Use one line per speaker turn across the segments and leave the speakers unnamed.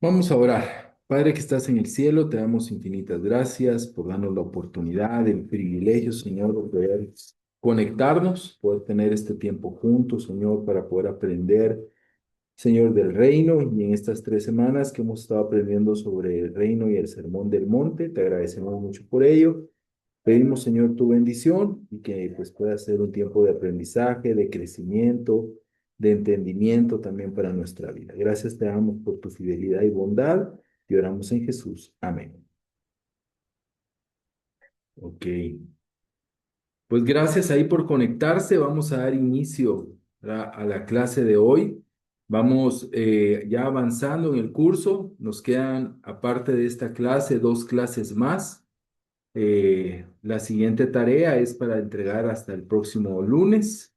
Vamos a orar. Padre que estás en el cielo, te damos infinitas gracias por darnos la oportunidad, el privilegio, Señor, de poder conectarnos, poder tener este tiempo juntos, Señor, para poder aprender, Señor, del reino. Y en estas 3 semanas que hemos estado aprendiendo sobre el reino y el sermón del monte, te agradecemos mucho por ello. Pedimos, Señor, tu bendición y que pues pueda ser un tiempo de aprendizaje, de crecimiento, de entendimiento también para nuestra vida. Gracias te damos por tu fidelidad y bondad y oramos en Jesús. Amén. Ok. Pues gracias ahí por conectarse. Vamos a dar inicio a la clase de hoy. Vamos ya avanzando en el curso. Nos quedan, aparte de esta clase, 2 clases más. La siguiente tarea es para entregar hasta el próximo lunes,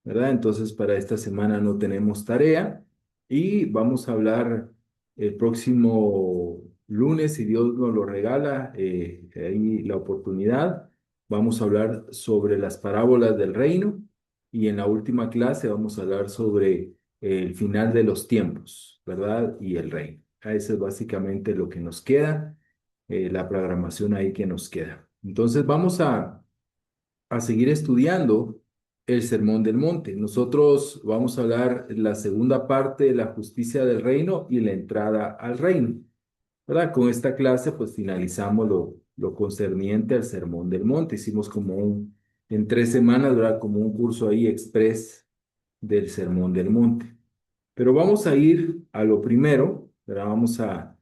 ¿verdad? Entonces, para esta semana no tenemos tarea y vamos a hablar el próximo lunes, si Dios nos lo regala, ahí la oportunidad. Vamos a hablar sobre las parábolas del reino y en la última clase vamos a hablar sobre el final de los tiempos, ¿verdad? Y el reino. Eso es básicamente lo que nos queda, la programación ahí que nos queda. Entonces, vamos a seguir estudiando el Sermón del Monte. Nosotros vamos a hablar la segunda parte de la justicia del reino y la entrada al reino, ¿verdad? Con esta clase pues finalizamos lo concerniente al Sermón del Monte. Hicimos en 3 semanas, ¿verdad? Como un curso ahí express del Sermón del Monte. Pero vamos a ir a lo primero, ¿verdad? Vamos a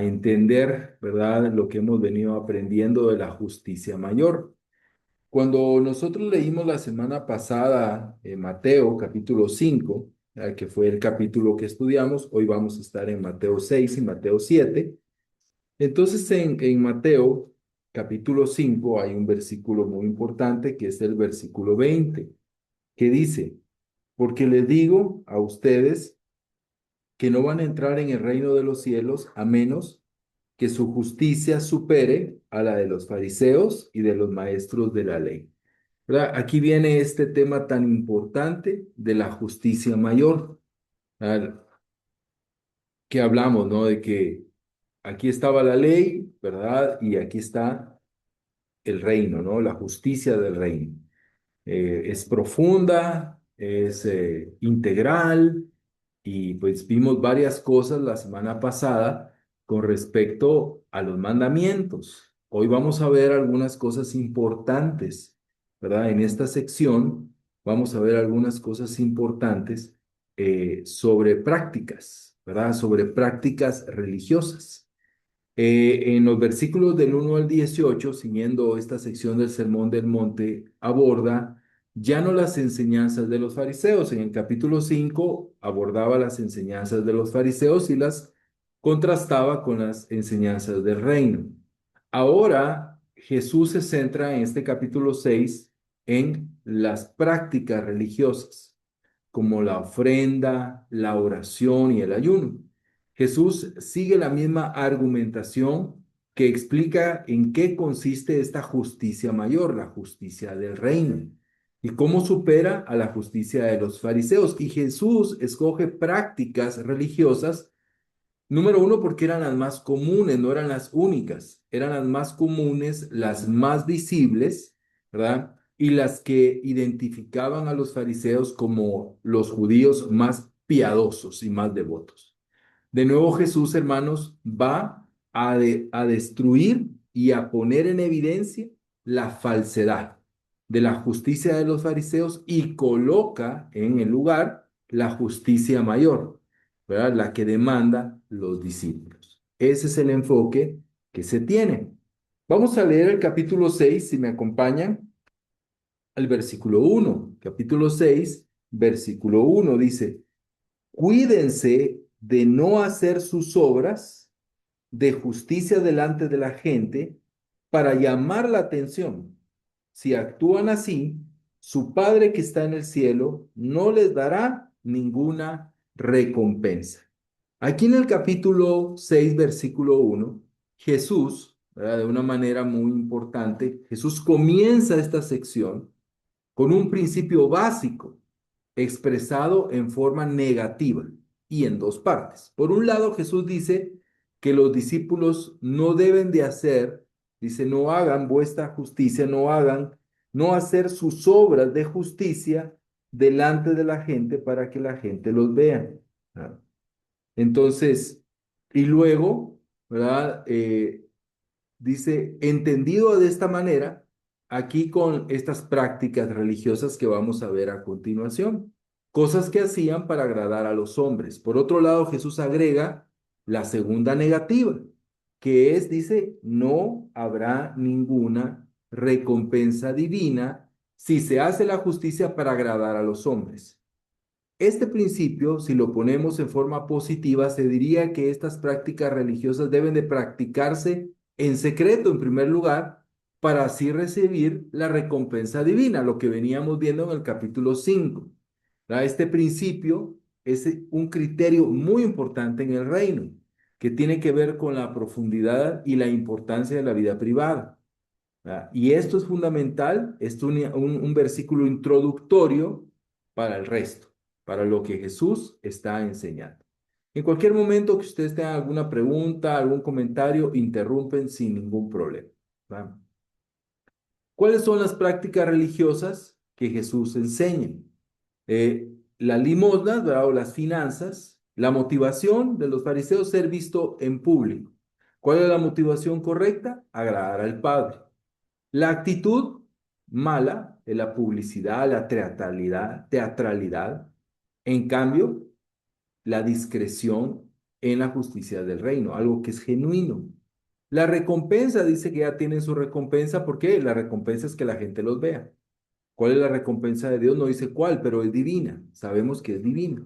entender, ¿verdad? Lo que hemos venido aprendiendo de la justicia mayor. Cuando nosotros leímos la semana pasada Mateo capítulo 5, que fue el capítulo que estudiamos, hoy vamos a estar en Mateo 6 y Mateo 7. Entonces en Mateo capítulo 5 hay un versículo muy importante que es el versículo 20, que dice, porque les digo a ustedes que no van a entrar en el reino de los cielos a menos que su justicia supere a la de los fariseos y de los maestros de la ley. ¿Verdad? Aquí viene este tema tan importante de la justicia mayor, ¿verdad? Que hablamos, ¿no? De que aquí estaba la ley, ¿verdad? Y aquí está el reino, ¿no? La justicia del reino. Es profunda, es integral y pues vimos varias cosas la semana pasada con respecto a los mandamientos. Hoy vamos a ver algunas cosas importantes, ¿verdad? En esta sección vamos a ver algunas cosas importantes sobre prácticas, ¿verdad? Sobre prácticas religiosas. En los versículos del 1 al 18, siguiendo esta sección del Sermón del Monte, aborda ya no las enseñanzas de los fariseos. En el capítulo 5 abordaba las enseñanzas de los fariseos y las contrastaba con las enseñanzas del reino. Ahora Jesús se centra en este capítulo 6 en las prácticas religiosas, como la ofrenda, la oración y el ayuno. Jesús sigue la misma argumentación que explica en qué consiste esta justicia mayor, la justicia del reino, y cómo supera a la justicia de los fariseos. Y Jesús escoge prácticas religiosas, número uno, porque eran las más comunes, no eran las únicas, eran las más comunes, las más visibles, ¿verdad? Y las que identificaban a los fariseos como los judíos más piadosos y más devotos. De nuevo Jesús, hermanos, va a destruir y a poner en evidencia la falsedad de la justicia de los fariseos y coloca en el lugar la justicia mayor, ¿verdad? La que demanda los discípulos. Ese es el enfoque que se tiene. Vamos a leer el capítulo 6, si me acompañan, el versículo 1. Capítulo 6, versículo 1 dice, cuídense de no hacer sus obras de justicia delante de la gente para llamar la atención. Si actúan así, su Padre que está en el cielo no les dará ninguna recompensa. Aquí en el capítulo 6, versículo 1, Jesús, ¿verdad? De una manera muy importante, Jesús comienza esta sección con un principio básico expresado en forma negativa. y en dos partes. Por un lado, Jesús dice que los discípulos no deben de hacer, dice, no hagan vuestra justicia, no hacer sus obras de justicia delante de la gente para que la gente los vea. ¿Verdad? Entonces, y luego, ¿verdad? Dice, entendido de esta manera, aquí con estas prácticas religiosas que vamos a ver a continuación, cosas que hacían para agradar a los hombres. Por otro lado, Jesús agrega la segunda negativa, que es, dice, no habrá ninguna recompensa divina si se hace la justicia para agradar a los hombres. Este principio, si lo ponemos en forma positiva, se diría que estas prácticas religiosas deben de practicarse en secreto, en primer lugar, para así recibir la recompensa divina, lo que veníamos viendo en el capítulo 5. ¿Verdad? Este principio es un criterio muy importante en el reino, que tiene que ver con la profundidad y la importancia de la vida privada. ¿Verdad? Y esto es fundamental, es un versículo introductorio para el resto, para lo que Jesús está enseñando. En cualquier momento que ustedes tengan alguna pregunta, algún comentario, interrumpen sin ningún problema. ¿Verdad? ¿Cuáles son las prácticas religiosas que Jesús enseña? Las limosnas, ¿verdad? O las finanzas, la motivación de los fariseos, ser visto en público. ¿Cuál es la motivación correcta? Agradar al Padre. La actitud mala es la publicidad, la teatralidad. En cambio, la discreción en la justicia del reino, algo que es genuino. La recompensa dice que ya tienen su recompensa. ¿Por qué? La recompensa es que la gente los vea. ¿Cuál es la recompensa de Dios? No dice cuál, pero es divina. Sabemos que es divina.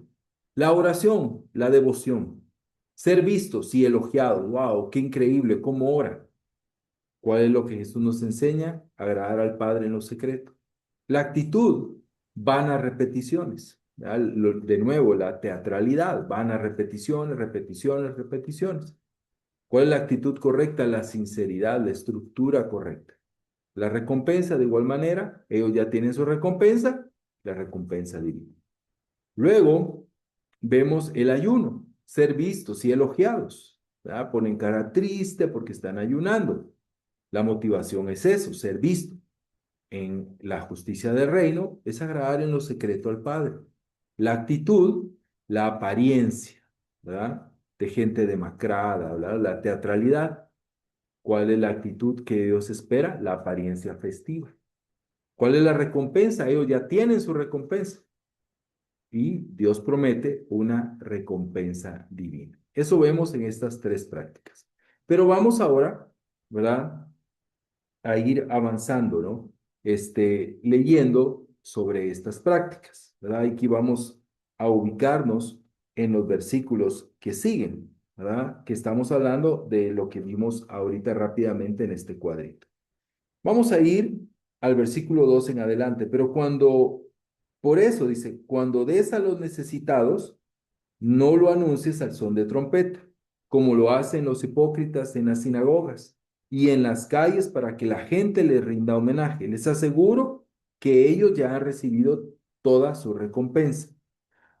La oración, la devoción. Ser vistos y elogiados. ¡Wow! ¡Qué increíble! ¿Cómo ora? ¿Cuál es lo que Jesús nos enseña? Agradar al Padre en lo secreto. La actitud, van a repeticiones. De nuevo, la teatralidad, van a repeticiones, repeticiones, repeticiones. ¿Cuál es la actitud correcta? La sinceridad, la estructura correcta. La recompensa, de igual manera, ellos ya tienen su recompensa, la recompensa divina. Luego, vemos el ayuno, ser vistos y elogiados. ¿Verdad? Ponen cara triste porque están ayunando. La motivación es eso, ser visto. En la justicia del reino es agradar en lo secreto al Padre. La actitud, la apariencia, ¿verdad? De gente demacrada, ¿verdad? La teatralidad. ¿Cuál es la actitud que Dios espera? La apariencia festiva. ¿Cuál es la recompensa? Ellos ya tienen su recompensa. Y Dios promete una recompensa divina. Eso vemos en estas tres prácticas. Pero vamos ahora, ¿verdad? A ir avanzando, ¿no? Leyendo sobre estas prácticas, ¿verdad? Aquí vamos a ubicarnos en los versículos que siguen, ¿verdad? Que estamos hablando de lo que vimos ahorita rápidamente en este cuadrito. Vamos a ir al versículo 2 en adelante, pero por eso dice, cuando des a los necesitados, no lo anuncies al son de trompeta, como lo hacen los hipócritas en las sinagogas y en las calles para que la gente les rinda homenaje. Les aseguro que ellos ya han recibido toda su recompensa.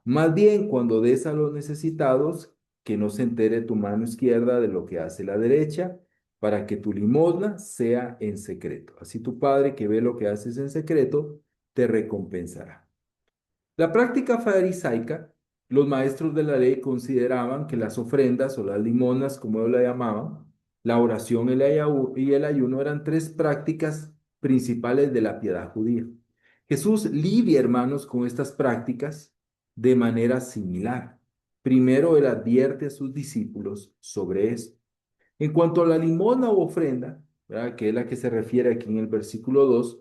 Más bien, cuando des a los necesitados, que no se entere tu mano izquierda de lo que hace la derecha, para que tu limosna sea en secreto. Así tu Padre que ve lo que haces en secreto, te recompensará. La práctica farisaica, los maestros de la ley consideraban que las ofrendas o las limonas, como ellos la llamaban, la oración y el ayuno eran tres prácticas principales de la piedad judía. Jesús lidia, hermanos, con estas prácticas de manera similar. Primero, él advierte a sus discípulos sobre esto. En cuanto a la limosna u ofrenda, ¿verdad? Que es la que se refiere aquí en el versículo 2,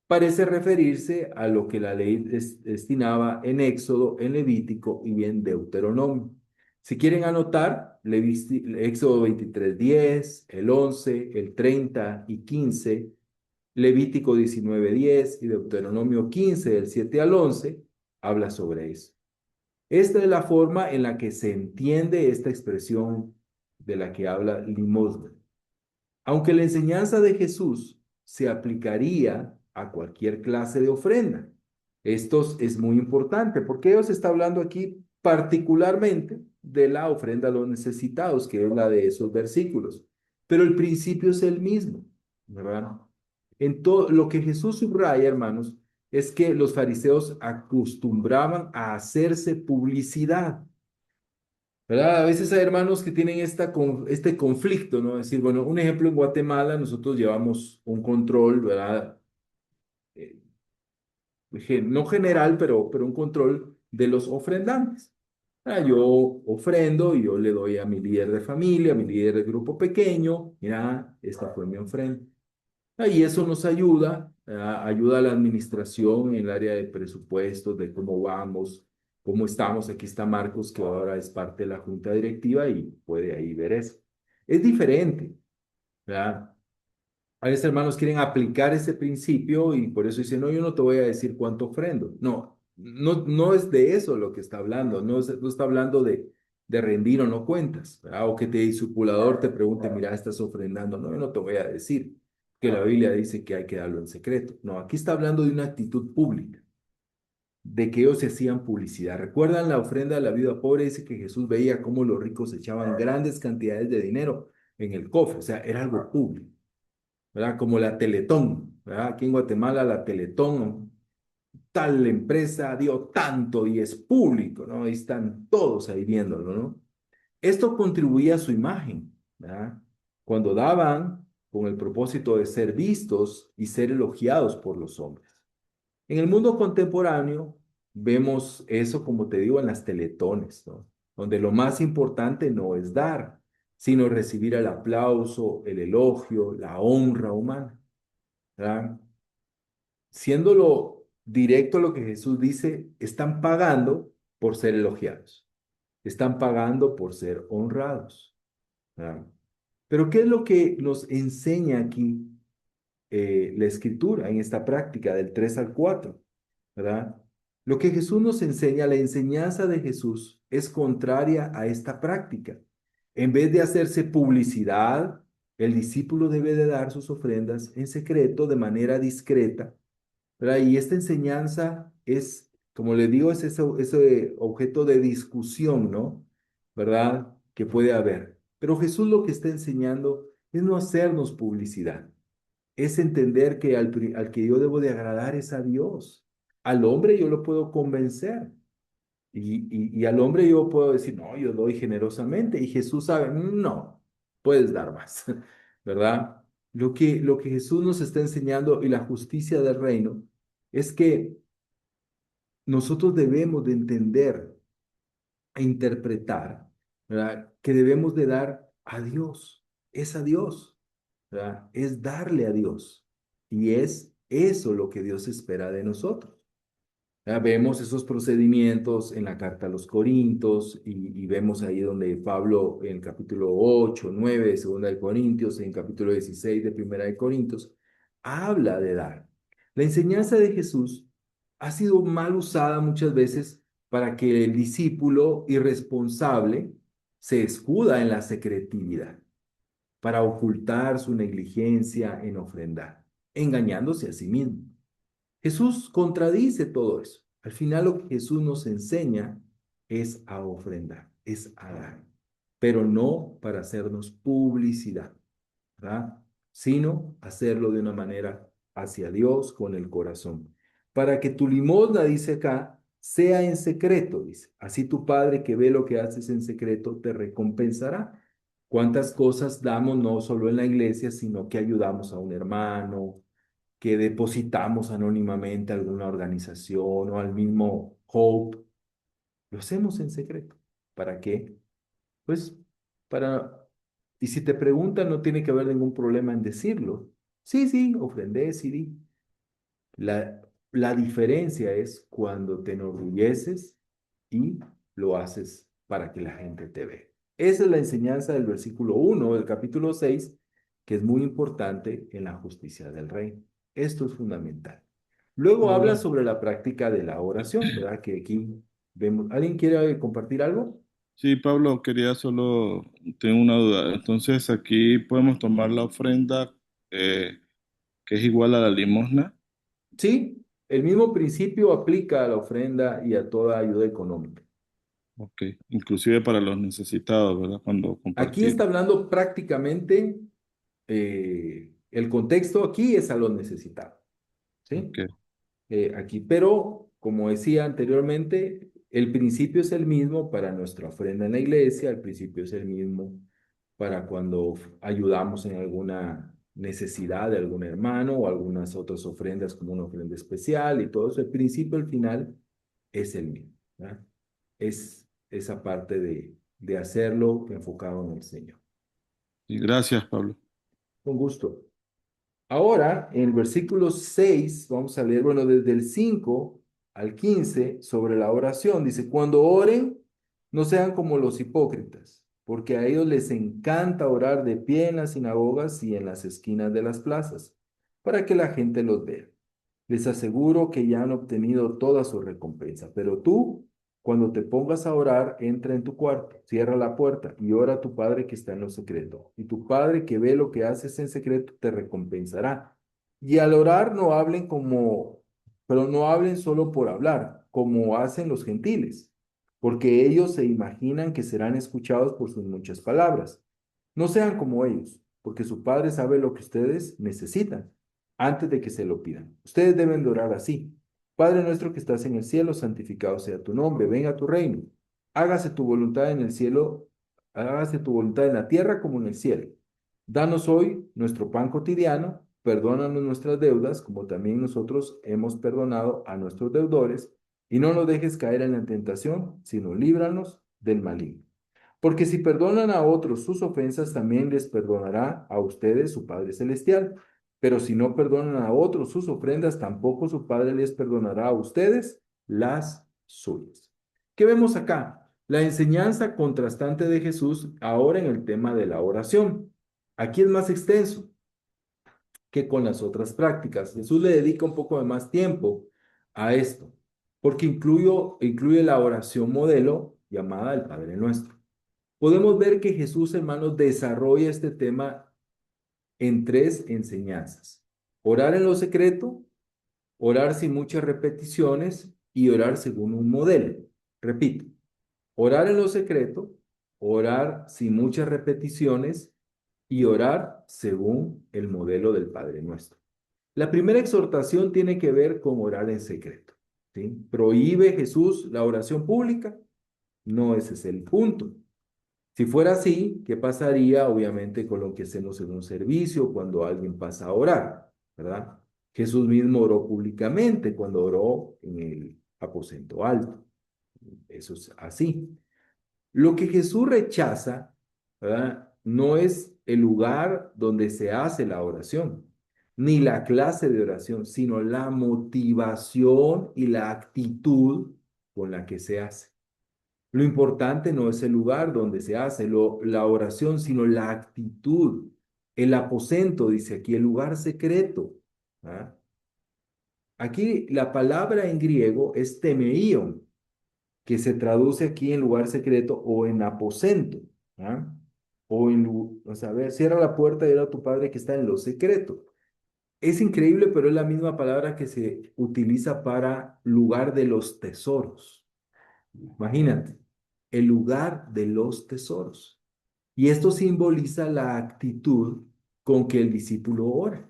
parece referirse a lo que la ley destinaba en Éxodo, en Levítico y en Deuteronomio. Si quieren anotar, Éxodo 23:10, el 11, el 30 y 15, Levítico 19:10 y Deuteronomio 15, del 7 al 11, habla sobre eso. Esta es la forma en la que se entiende esta expresión de la que habla limosna. Aunque la enseñanza de Jesús se aplicaría a cualquier clase de ofrenda. Esto es muy importante porque Dios está hablando aquí particularmente de la ofrenda a los necesitados, que es la de esos versículos. Pero el principio es el mismo, ¿verdad? En todo lo que Jesús subraya, hermanos, es que los fariseos acostumbraban a hacerse publicidad, ¿verdad? A veces hay hermanos que tienen este conflicto, ¿no? Es decir, bueno, un ejemplo en Guatemala, nosotros llevamos un control, ¿verdad? Eh, no general, pero un control de los ofrendantes. Yo ofrendo y yo le doy a mi líder de familia, a mi líder de grupo pequeño, mira, esta fue mi ofrenda. Y eso nos ayuda, ayuda a la administración en el área de presupuestos, de cómo vamos, cómo estamos. Aquí está Marcos, que ahora es parte de la junta directiva y puede ahí ver eso. Es diferente, ¿verdad? A veces, hermanos, quieren aplicar ese principio y por eso dicen, no, yo no te voy a decir cuánto ofrendo. No, no, no es de eso lo que está hablando, no está hablando de rendir o no cuentas, ¿verdad? O que te discipulador te pregunte, mira, estás ofrendando. No, yo no te voy a decir que la Biblia dice que hay que darlo en secreto. No, aquí está hablando de una actitud pública, de que ellos se hacían publicidad. ¿Recuerdan la ofrenda de la viuda pobre? Dice que Jesús veía cómo los ricos echaban grandes cantidades de dinero en el cofre, o sea, era algo público. ¿Verdad? Como la Teletón, ¿verdad? Aquí en Guatemala la Teletón, tal empresa dio tanto y es público, ¿no? Y están todos ahí viéndolo, ¿no? Esto contribuía a su imagen, ¿verdad? Cuando daban con el propósito de ser vistos y ser elogiados por los hombres. En el mundo contemporáneo vemos eso, como te digo, en las teletones, ¿no? Donde lo más importante no es dar, sino recibir el aplauso, el elogio, la honra humana, ¿verdad? Siéndolo directo a lo que Jesús dice, están pagando por ser elogiados, están pagando por ser honrados, ¿verdad? Pero ¿qué es lo que nos enseña aquí la escritura en esta práctica del 3 al 4? ¿Verdad? Lo que Jesús nos enseña, la enseñanza de Jesús es contraria a esta práctica. En vez de hacerse publicidad, el discípulo debe de dar sus ofrendas en secreto, de manera discreta, ¿verdad? Y esta enseñanza es, como le digo, es ese objeto de discusión, ¿no? ¿Verdad? Que puede haber. Pero Jesús lo que está enseñando es no hacernos publicidad, es entender que al que yo debo de agradar es a Dios. Al hombre yo lo puedo convencer y al hombre yo puedo decir, no, yo doy generosamente y Jesús sabe, no, puedes dar más, ¿verdad? Lo que Jesús nos está enseñando y la justicia del reino es que nosotros debemos de entender e interpretar, ¿verdad? Que debemos de dar a Dios, es a Dios, ¿verdad? Es darle a Dios. Y es eso lo que Dios espera de nosotros. Vemos esos procedimientos en la carta a los Corintios y vemos ahí donde Pablo en el capítulo 8 9 de Segunda de Corintios, en el capítulo 16 de Primera de Corintios, habla de dar. La enseñanza de Jesús ha sido mal usada muchas veces para que el discípulo irresponsable se escuda en la secretividad, para ocultar su negligencia en ofrendar, engañándose a sí mismo. Jesús contradice todo eso. Al final lo que Jesús nos enseña es a ofrendar, es a dar, pero no para hacernos publicidad, ¿verdad? Sino hacerlo de una manera hacia Dios con el corazón. Para que tu limosna, dice acá, sea en secreto, dice. Así tu Padre que ve lo que haces en secreto te recompensará. ¿Cuántas cosas damos no solo en la iglesia, sino que ayudamos a un hermano, que depositamos anónimamente a alguna organización o al mismo Hope? Lo hacemos en secreto. ¿Para qué? Pues para... Y si te preguntan, no tiene que haber ningún problema en decirlo. Sí, sí, ofrendé, sí, di. La diferencia es cuando te enorgulleces y lo haces para que la gente te vea. Esa es la enseñanza del versículo 1 del capítulo 6, que es muy importante en la justicia del reino. Esto es fundamental. Luego habla
Pablo.
sobre la práctica de la oración, ¿verdad? Que aquí vemos. ¿Alguien quiere compartir algo?
Sí, Pablo, quería solo, tengo una duda. Entonces, aquí podemos tomar la ofrenda que es igual a la limosna.
Sí, el mismo principio aplica a la ofrenda y a toda ayuda económica.
Ok, inclusive para los necesitados, ¿verdad? Cuando
Aquí
compartimos.
está hablando prácticamente, el contexto aquí es a los necesitados, ¿sí?
Ok,
Aquí, pero como decía anteriormente, el principio es el mismo para nuestra ofrenda en la iglesia, el principio es el mismo para cuando ayudamos en alguna necesidad de algún hermano o algunas otras ofrendas como una ofrenda especial y todo eso. El principio al final es el mismo, ¿verdad? Es esa parte de hacerlo enfocado en el Señor.
y gracias, Pablo.
Con gusto. Ahora, en el versículo 6 vamos a leer, bueno, desde el 5 al 15 sobre la oración. Dice, cuando oren, no sean como los hipócritas, porque a ellos les encanta orar de pie en las sinagogas y en las esquinas de las plazas, para que la gente los vea. Les aseguro que ya han obtenido toda su recompensa. Pero tú, cuando te pongas a orar, entra en tu cuarto, cierra la puerta y ora a tu Padre que está en lo secreto. Y tu Padre que ve lo que haces en secreto te recompensará. Y al orar no hablen pero no hablen solo por hablar, como hacen los gentiles, porque ellos se imaginan que serán escuchados por sus muchas palabras. No sean como ellos, porque su Padre sabe lo que ustedes necesitan antes de que se lo pidan. Ustedes deben de orar así. Padre nuestro que estás en el cielo, santificado sea tu nombre, venga tu reino. Hágase tu voluntad en el cielo, hágase tu voluntad en la tierra como en el cielo. Danos hoy nuestro pan cotidiano, perdónanos nuestras deudas, como también nosotros hemos perdonado a nuestros deudores, y no nos dejes caer en la tentación, sino líbranos del maligno. Porque si perdonan a otros sus ofensas, también les perdonará a ustedes su Padre Celestial. Pero si no perdonan a otros sus ofrendas, tampoco su Padre les perdonará a ustedes las suyas. ¿Qué vemos acá? La enseñanza contrastante de Jesús ahora en el tema de la oración. Aquí es más extenso que con las otras prácticas. Jesús le dedica un poco de más tiempo a esto, porque incluye la oración modelo llamada el Padre Nuestro. Podemos ver que Jesús, hermanos, desarrolla este tema en tres enseñanzas. Orar en lo secreto, orar sin muchas repeticiones y orar según un modelo. Repito, orar en lo secreto, orar sin muchas repeticiones y orar según el modelo del Padre Nuestro. La primera exhortación tiene que ver con orar en secreto. ¿Sí? ¿Prohíbe Jesús la oración pública? No, ese es el punto. Si fuera así, ¿qué pasaría obviamente con lo que hacemos en un servicio cuando alguien pasa a orar? ¿Verdad? Jesús mismo oró públicamente cuando oró en el aposento alto. Eso es así. Lo que Jesús rechaza, ¿verdad? No es el lugar donde se hace la oración, ni la clase de oración, sino la motivación y la actitud con la que se hace. Lo importante no es el lugar donde se hace la oración, sino la actitud, el aposento, dice aquí, el lugar secreto. ¿Ah? Aquí la palabra en griego es temeion, que se traduce aquí en lugar secreto o en aposento. ¿Ah? O sea, a ver, cierra la puerta y era tu padre que está en lo secreto. Es increíble, pero es la misma palabra que se utiliza para lugar de los tesoros. Imagínate, el lugar de los tesoros. Y esto simboliza la actitud con que el discípulo ora,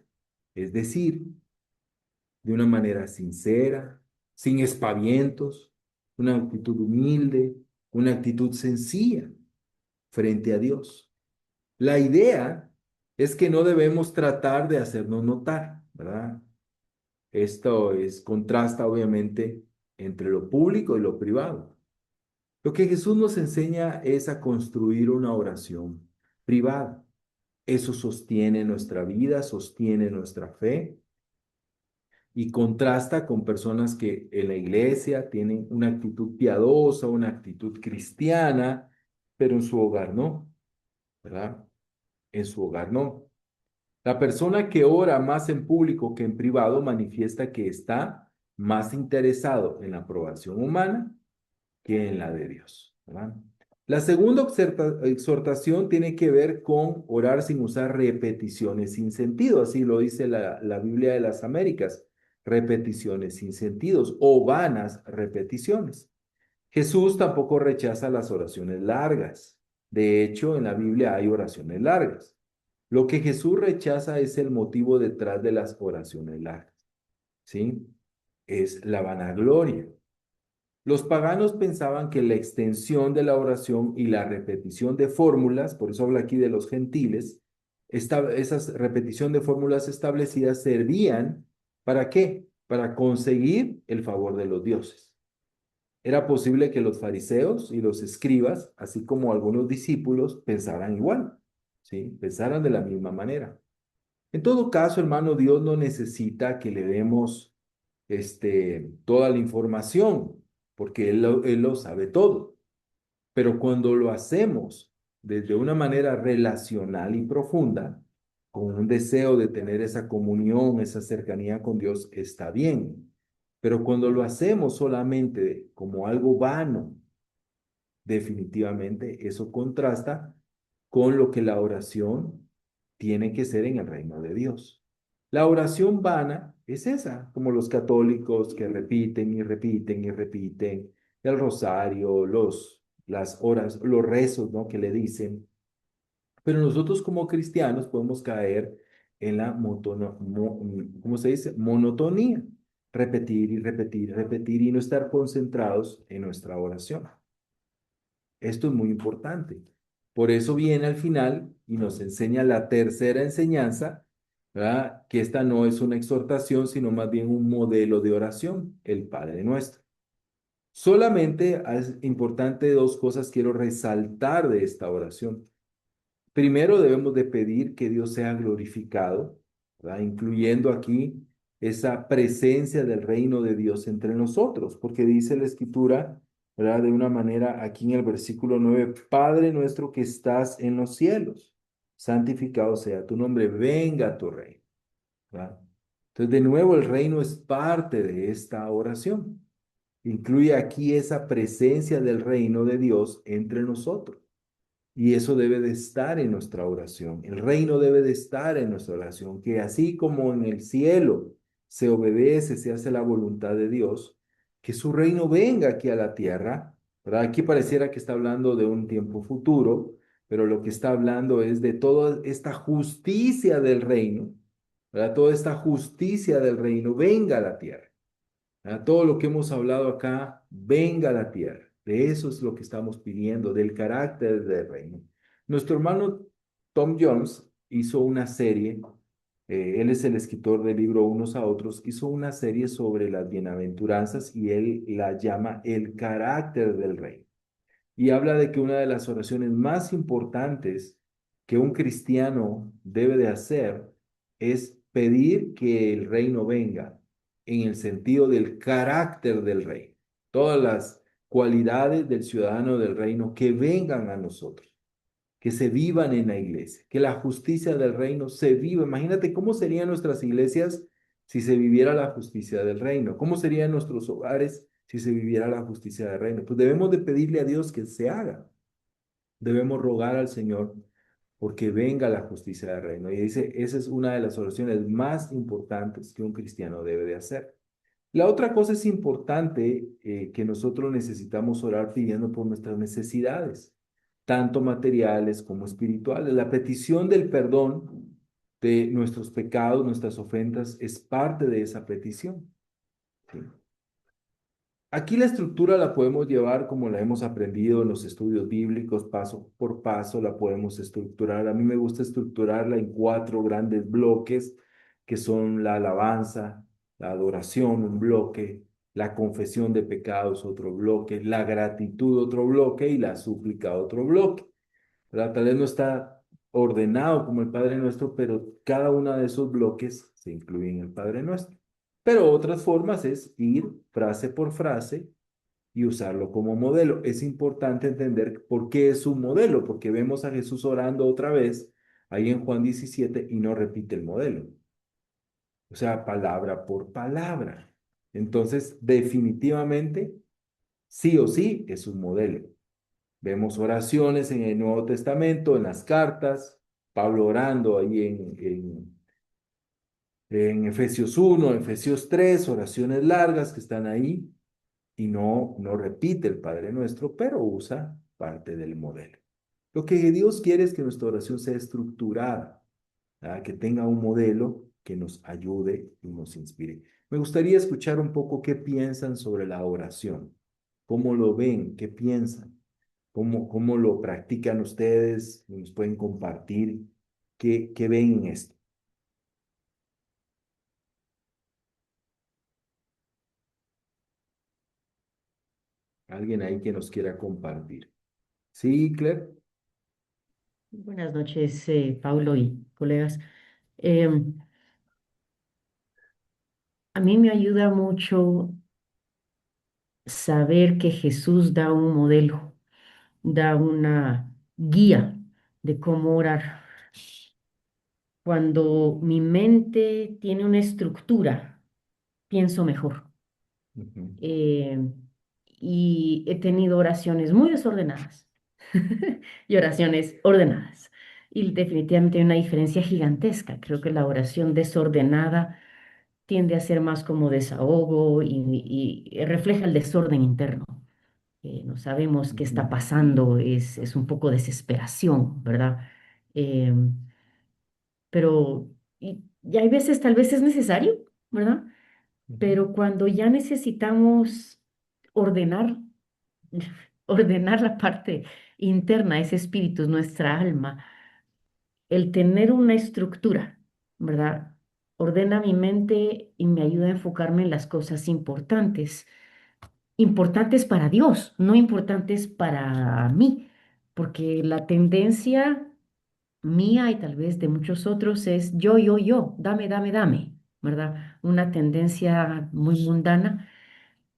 es decir, de una manera sincera, sin espavientos, una actitud humilde, una actitud sencilla frente a Dios. La idea es que no debemos tratar de hacernos notar, ¿verdad? Esto contrasta obviamente entre lo público y lo privado. Lo que Jesús nos enseña es a construir una oración privada. Eso sostiene nuestra vida, sostiene nuestra fe y contrasta con personas que en la iglesia tienen una actitud piadosa, una actitud cristiana, pero en su hogar no, ¿verdad? En su hogar no. La persona que ora más en público que en privado manifiesta que está más interesado en la aprobación humana que en la de Dios, ¿verdad? La segunda exhortación tiene que ver con orar sin usar repeticiones sin sentido, así lo dice la Biblia de las Américas, repeticiones sin sentidos o vanas repeticiones. Jesús tampoco rechaza las oraciones largas. De hecho, en la Biblia hay oraciones largas. Lo que Jesús rechaza es el motivo detrás de las oraciones largas, ¿sí? Es la vanagloria. Los paganos pensaban que la extensión de la oración y la repetición de fórmulas, por eso habla aquí de los gentiles, esas repetición de fórmulas establecidas servían ¿para qué? Para conseguir el favor de los dioses. Era posible que los fariseos y los escribas, así como algunos discípulos, pensaran igual, ¿sí? Pensaran de la misma manera. En todo caso, hermano, Dios no necesita que le demos toda la información, porque Él lo sabe todo. Pero cuando lo hacemos desde una manera relacional y profunda, con un deseo de tener esa comunión, esa cercanía con Dios, está bien. Pero cuando lo hacemos solamente como algo vano, definitivamente eso contrasta con lo que la oración tiene que ser en el reino de Dios. La oración vana es esa, como los católicos que repiten y repiten y repiten el rosario, las horas, los rezos, ¿no? Que le dicen. Pero nosotros como cristianos podemos caer en la ¿cómo se dice? Monotonía. Repetir y repetir y repetir y no estar concentrados en nuestra oración. Esto es muy importante. Por eso viene al final y nos enseña la tercera enseñanza, ¿verdad? Que esta no es una exhortación, sino más bien un modelo de oración, el Padre Nuestro. Solamente es importante dos cosas quiero resaltar de esta oración. Primero debemos de pedir que Dios sea glorificado, ¿verdad? Incluyendo aquí esa presencia del reino de Dios entre nosotros, porque dice la Escritura, ¿verdad? De una manera aquí en el versículo 9: Padre nuestro que estás en los cielos, santificado sea tu nombre, venga tu reino, ¿verdad? Entonces, de nuevo, el reino es parte de esta oración. Incluye aquí esa presencia del reino de Dios entre nosotros. Y eso debe de estar en nuestra oración. El reino debe de estar en nuestra oración, que así como en el cielo se obedece, se hace la voluntad de Dios, que su reino venga aquí a la tierra, ¿verdad? Aquí pareciera que está hablando de un tiempo futuro, pero lo que está hablando es de toda esta justicia del reino, ¿verdad? Toda esta justicia del reino venga a la tierra. A todo lo que hemos hablado acá, venga a la tierra. De eso es lo que estamos pidiendo, del carácter del reino. Nuestro hermano Tom Jones hizo una serie, él es el escritor del libro Unos a Otros, hizo una serie sobre las bienaventuranzas y él la llama el carácter del reino. Y habla de que una de las oraciones más importantes que un cristiano debe de hacer es pedir que el reino venga en el sentido del carácter del rey. Todas las cualidades del ciudadano del reino que vengan a nosotros, que se vivan en la iglesia, que la justicia del reino se viva. Imagínate cómo serían nuestras iglesias si se viviera la justicia del reino, cómo serían nuestros hogares si se viviera la justicia del reino. Pues debemos de pedirle a Dios que se haga. Debemos rogar al Señor porque venga la justicia del reino. Y dice, esa es una de las oraciones más importantes que un cristiano debe de hacer. La otra cosa es importante que nosotros necesitamos orar pidiendo por nuestras necesidades, tanto materiales como espirituales. La petición del perdón de nuestros pecados, nuestras ofensas, es parte de esa petición. ¿Sí? Aquí la estructura la podemos llevar como la hemos aprendido en los estudios bíblicos, paso por paso, la podemos estructurar. A mí me gusta estructurarla en cuatro grandes bloques, que son la alabanza, la adoración, un bloque, la confesión de pecados, otro bloque, la gratitud, otro bloque, y la súplica, otro bloque. ¿Verdad? Tal vez no está ordenado como el Padre Nuestro, pero cada uno de esos bloques se incluye en el Padre Nuestro. Pero otras formas es ir frase por frase y usarlo como modelo. Es importante entender por qué es un modelo, porque vemos a Jesús orando otra vez ahí en Juan 17 y no repite el modelo. O sea, palabra por palabra. Entonces, definitivamente, sí o sí es un modelo. Vemos oraciones en el Nuevo Testamento, en las cartas, Pablo orando ahí en Efesios 1, Efesios 3, oraciones largas que están ahí. y no repite el Padre Nuestro, pero usa parte del modelo. Lo que Dios quiere es que nuestra oración sea estructurada, ¿verdad? Que tenga un modelo que nos ayude y nos inspire. Me gustaría escuchar un poco qué piensan sobre la oración, cómo lo ven, qué piensan, cómo lo practican ustedes, nos pueden compartir, qué ven en esto. Alguien ahí que nos quiera compartir. Sí, Claire.
Buenas noches, Paulo y colegas. Em, a mí me ayuda mucho saber que Jesús da un modelo, da una guía de cómo orar. Cuando mi mente tiene una estructura, pienso mejor.
Ujú,
Em, y he tenido oraciones muy desordenadas y oraciones ordenadas. Y definitivamente hay una diferencia gigantesca. Creo que la oración desordenada tiende a ser más como desahogo y refleja el desorden interno. No sabemos qué está
ujú,
pasando, es un poco desesperación, ¿verdad? Em, pero y hay veces tal vez es necesario, ¿verdad?
ujú,
Pero cuando ya necesitamos ordenar, ordenar la parte interna, ese espíritu, nuestra alma, el tener una estructura, ¿verdad? Ordena mi mente y me ayuda a enfocarme en las cosas importantes, importantes para Dios, no importantes para mí, porque la tendencia mía y tal vez de muchos otros es yo, dame, dame, dame, ¿verdad? Una tendencia muy mundana,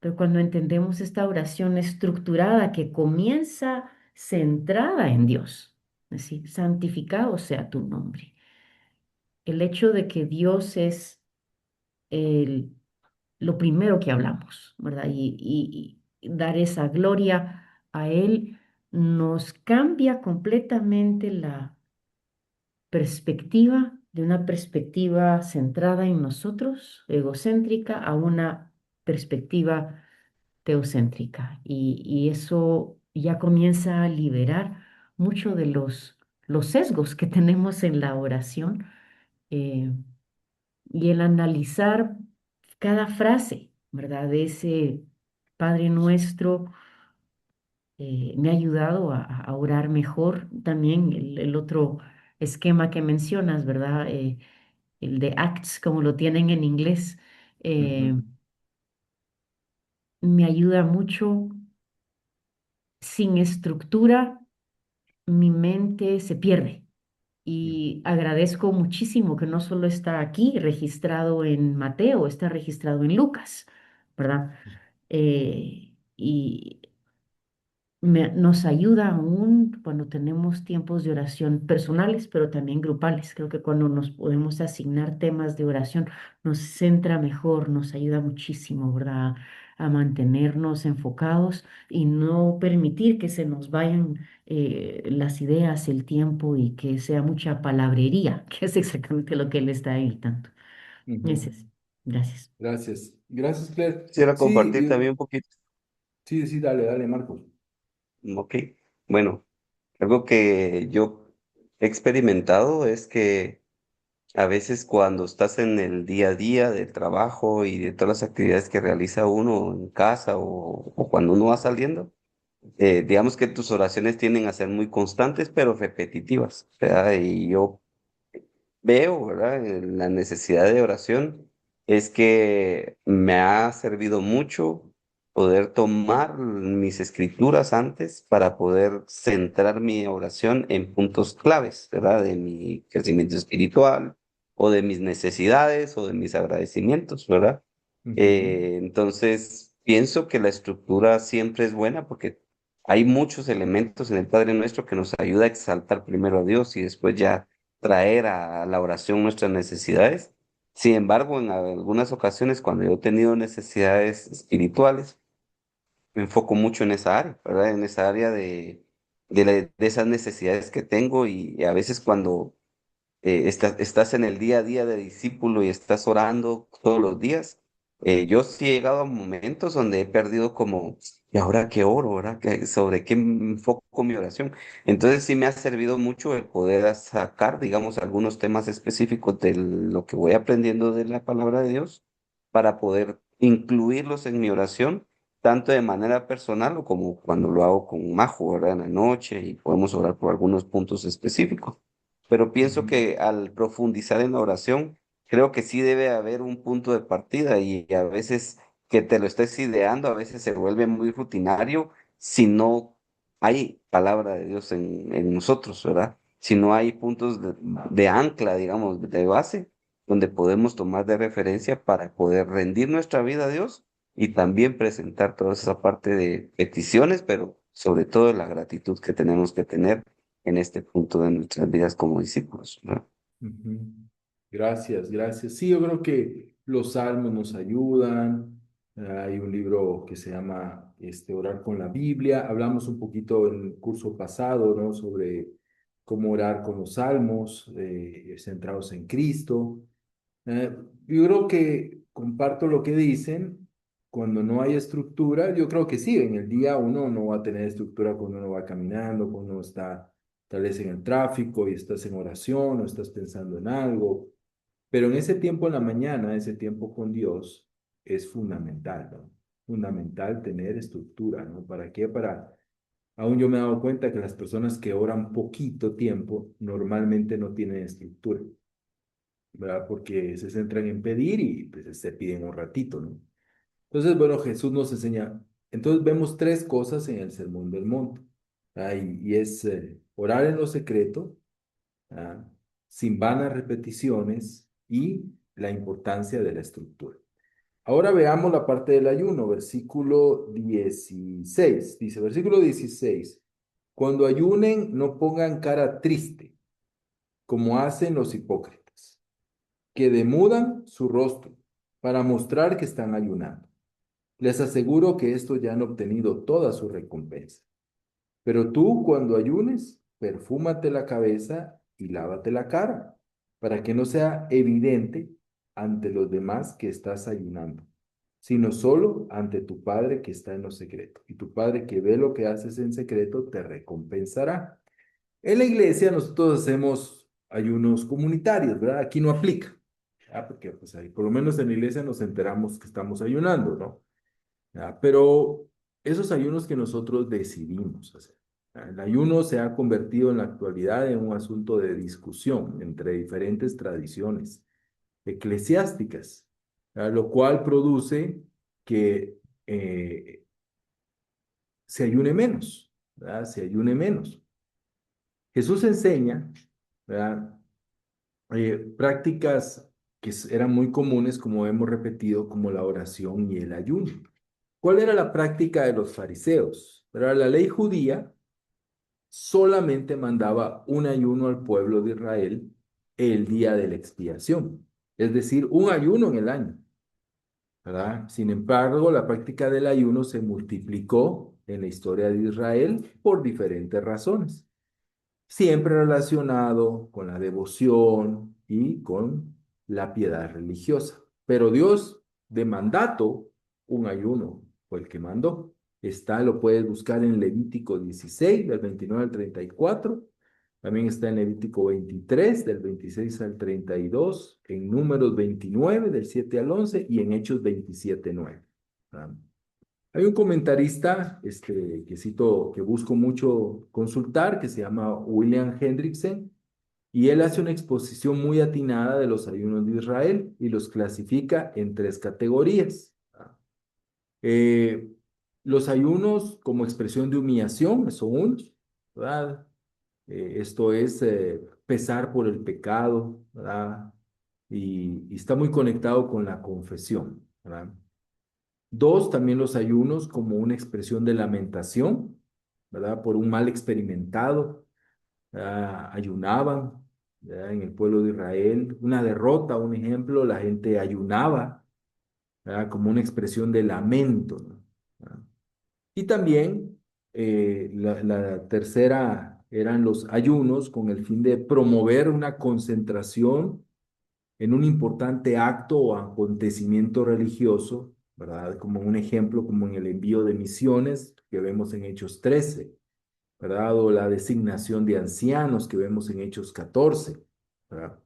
pero cuando entendemos esta oración estructurada que comienza centrada en Dios, es decir, santificado sea tu nombre. El hecho de que Dios es el, lo primero que hablamos, ¿verdad? Y dar esa gloria a Él nos cambia completamente la perspectiva, de una perspectiva centrada en nosotros, egocéntrica, a una perspectiva teocéntrica. Y eso ya comienza a liberar mucho de los sesgos que tenemos en la oración. eh, y el analizar cada frase, ¿verdad? De ese Padre Nuestro me ha ayudado a orar mejor. También el otro esquema que mencionas, ¿verdad? El de ACTS, como lo tienen en inglés,
ujú,
eh, me ayuda mucho. Sin estructura, mi mente se pierde. Y agradezco muchísimo que no solo está aquí registrado en Mateo, está registrado en Lucas, ¿verdad? Y nos ayuda aún cuando tenemos tiempos de oración personales, pero también grupales. Creo que cuando nos podemos asignar temas de oración, nos centra mejor, nos ayuda muchísimo, ¿verdad? A mantenernos enfocados y no permitir que se nos vayan las ideas, el tiempo y que sea mucha palabrería, que es exactamente lo que él está evitando.
ujú.
Ese es. Gracias.
Gracias. Gracias, Claire.
Quisiera
Sí,
compartir también un poquito.
sí, sí, dale, dale, Marcos.
Ok. Bueno, algo que yo he experimentado es que a veces cuando estás en el día a día del trabajo y de todas las actividades que realiza uno en casa o cuando uno va saliendo, digamos que tus oraciones tienden a ser muy constantes pero repetitivas, ¿verdad? Y yo veo, ¿verdad? La necesidad de oración es que me ha servido mucho poder tomar mis escrituras antes para poder centrar mi oración en puntos claves, ¿verdad? De mi crecimiento espiritual o de mis necesidades o de mis agradecimientos, ¿verdad?
Ujú,
Entonces, pienso que la estructura siempre es buena porque hay muchos elementos en el Padre Nuestro que nos ayuda a exaltar primero a Dios y después ya traer a la oración nuestras necesidades. Sin embargo, en algunas ocasiones, cuando yo he tenido necesidades espirituales, me enfoco mucho en esa área, ¿verdad? En esa área de esas necesidades que tengo y a veces cuando estás en el día a día de discípulo y estás orando todos los días, Yo sí he llegado a momentos donde he perdido como, ¿y ahora qué oro? ¿Ahora qué, sobre qué enfoco mi oración? Entonces sí me ha servido mucho el poder sacar, digamos, algunos temas específicos de lo que voy aprendiendo de la palabra de Dios para poder incluirlos en mi oración, tanto de manera personal o como cuando lo hago con Majo, ¿verdad? En la noche y podemos orar por algunos puntos específicos. Pero pienso
Ujú.
que al profundizar en la oración, creo que sí debe haber un punto de partida y a veces que te lo estés ideando, a veces se vuelve muy rutinario si no hay palabra de Dios en nosotros, ¿verdad? Si no hay puntos de ancla, digamos, de base, donde podemos tomar de referencia para poder rendir nuestra vida a Dios y también presentar toda esa parte de peticiones, pero sobre todo la gratitud que tenemos que tener en este punto de nuestras vidas como discípulos, ¿verdad?
Ujú. Gracias, gracias. Sí, yo creo que los salmos nos ayudan. Hay un libro que se llama Orar con la Biblia. Hablamos un poquito en el curso pasado, ¿no? Sobre cómo orar con los salmos, centrados en Cristo. Eh, yo creo que comparto lo que dicen. Cuando no hay estructura, yo creo que sí, en el día uno no va a tener estructura cuando uno va caminando, cuando uno está tal vez en el tráfico y estás en oración o estás pensando en algo. Pero en ese tiempo en la mañana, ese tiempo con Dios, es fundamental, ¿no? Fundamental tener estructura, ¿no? ¿Para qué? Aún yo me he dado cuenta que las personas que oran poquito tiempo normalmente no tienen estructura, ¿verdad? Porque se centran en pedir y pues se piden un ratito, ¿no? Entonces, bueno, Jesús nos enseña. Entonces vemos tres cosas en el Sermón del Monte. Y es orar en lo secreto, ¿ah? Sin vanas repeticiones y la importancia de la estructura. Ahora veamos la parte del ayuno, versículo 16. Dice, versículo 16, cuando ayunen no pongan cara triste, como hacen los hipócritas, que demudan su rostro para mostrar que están ayunando. Les aseguro que estos ya han obtenido toda su recompensa. Pero tú, cuando ayunes, perfúmate la cabeza y lávate la cara, para que no sea evidente ante los demás que estás ayunando, sino solo ante tu Padre que está en lo secreto. Y tu Padre que ve lo que haces en secreto te recompensará. En la iglesia nosotros hacemos ayunos comunitarios, ¿verdad? Aquí no aplica, ¿verdad? Porque pues ahí, por lo menos en la iglesia nos enteramos que estamos ayunando, ¿no? ¿Ya? Pero esos ayunos que nosotros decidimos hacer. ¿Ya? El ayuno se ha convertido en la actualidad en un asunto de discusión entre diferentes tradiciones eclesiásticas, ¿ya? Lo cual produce que se ayune menos, ¿verdad? Se ayune menos. Jesús enseña, ¿verdad? Prácticas que eran muy comunes, como hemos repetido, como la oración y el ayuno. ¿Cuál era la práctica de los fariseos? Pero la ley judía solamente mandaba un ayuno al pueblo de Israel el día de la expiación, es decir, un ayuno en el año, ¿verdad? Sin embargo, la práctica del ayuno se multiplicó en la historia de Israel por diferentes razones, siempre relacionado con la devoción y con la piedad religiosa. Pero Dios, de mandato, un ayuno fue el que mandó. Lo puedes buscar en Levítico 16, del 29 al 34. También está en Levítico 23, del 26 al 32, en Números 29, del 7 al 11, y en Hechos 27, 9. ¿Verdad? Hay un comentarista que cito, que busco mucho consultar, que se llama William Hendrickson, y él hace una exposición muy atinada de los ayunos de Israel y los clasifica en tres categorías. Eh, los ayunos como expresión de humillación son unos, ¿verdad? Esto es pesar por el pecado, ¿verdad? Y está muy conectado con la confesión, ¿verdad? Dos, también los ayunos como una expresión de lamentación, ¿verdad? Por un mal experimentado, ayunaban, ¿verdad? En el pueblo de Israel, una derrota, un ejemplo, la gente ayunaba, ¿verdad? Como una expresión de lamento, ¿no? ¿Verdad? Y también la tercera eran los ayunos con el fin de promover una concentración en un importante acto o acontecimiento religioso, ¿verdad? Como un ejemplo, como en el envío de misiones que vemos en Hechos 13, ¿verdad? O la designación de ancianos que vemos en Hechos 14, ¿verdad?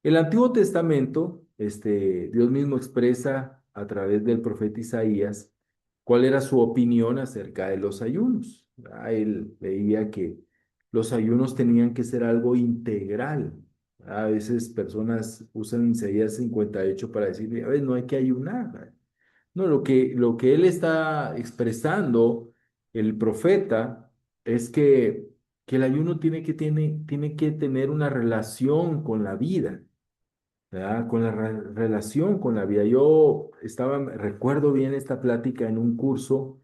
El Antiguo Testamento, Dios mismo expresa a través del profeta Isaías cuál era su opinión acerca de los ayunos. Él veía que los ayunos tenían que ser algo integral. A veces personas usan Isaías 58 para decir, a ver, no hay que ayunar. No, lo que él está expresando, el profeta, es que el ayuno tiene que tener una relación con la vida, ¿verdad? Con la relación con la vida. Recuerdo bien esta plática en un curso,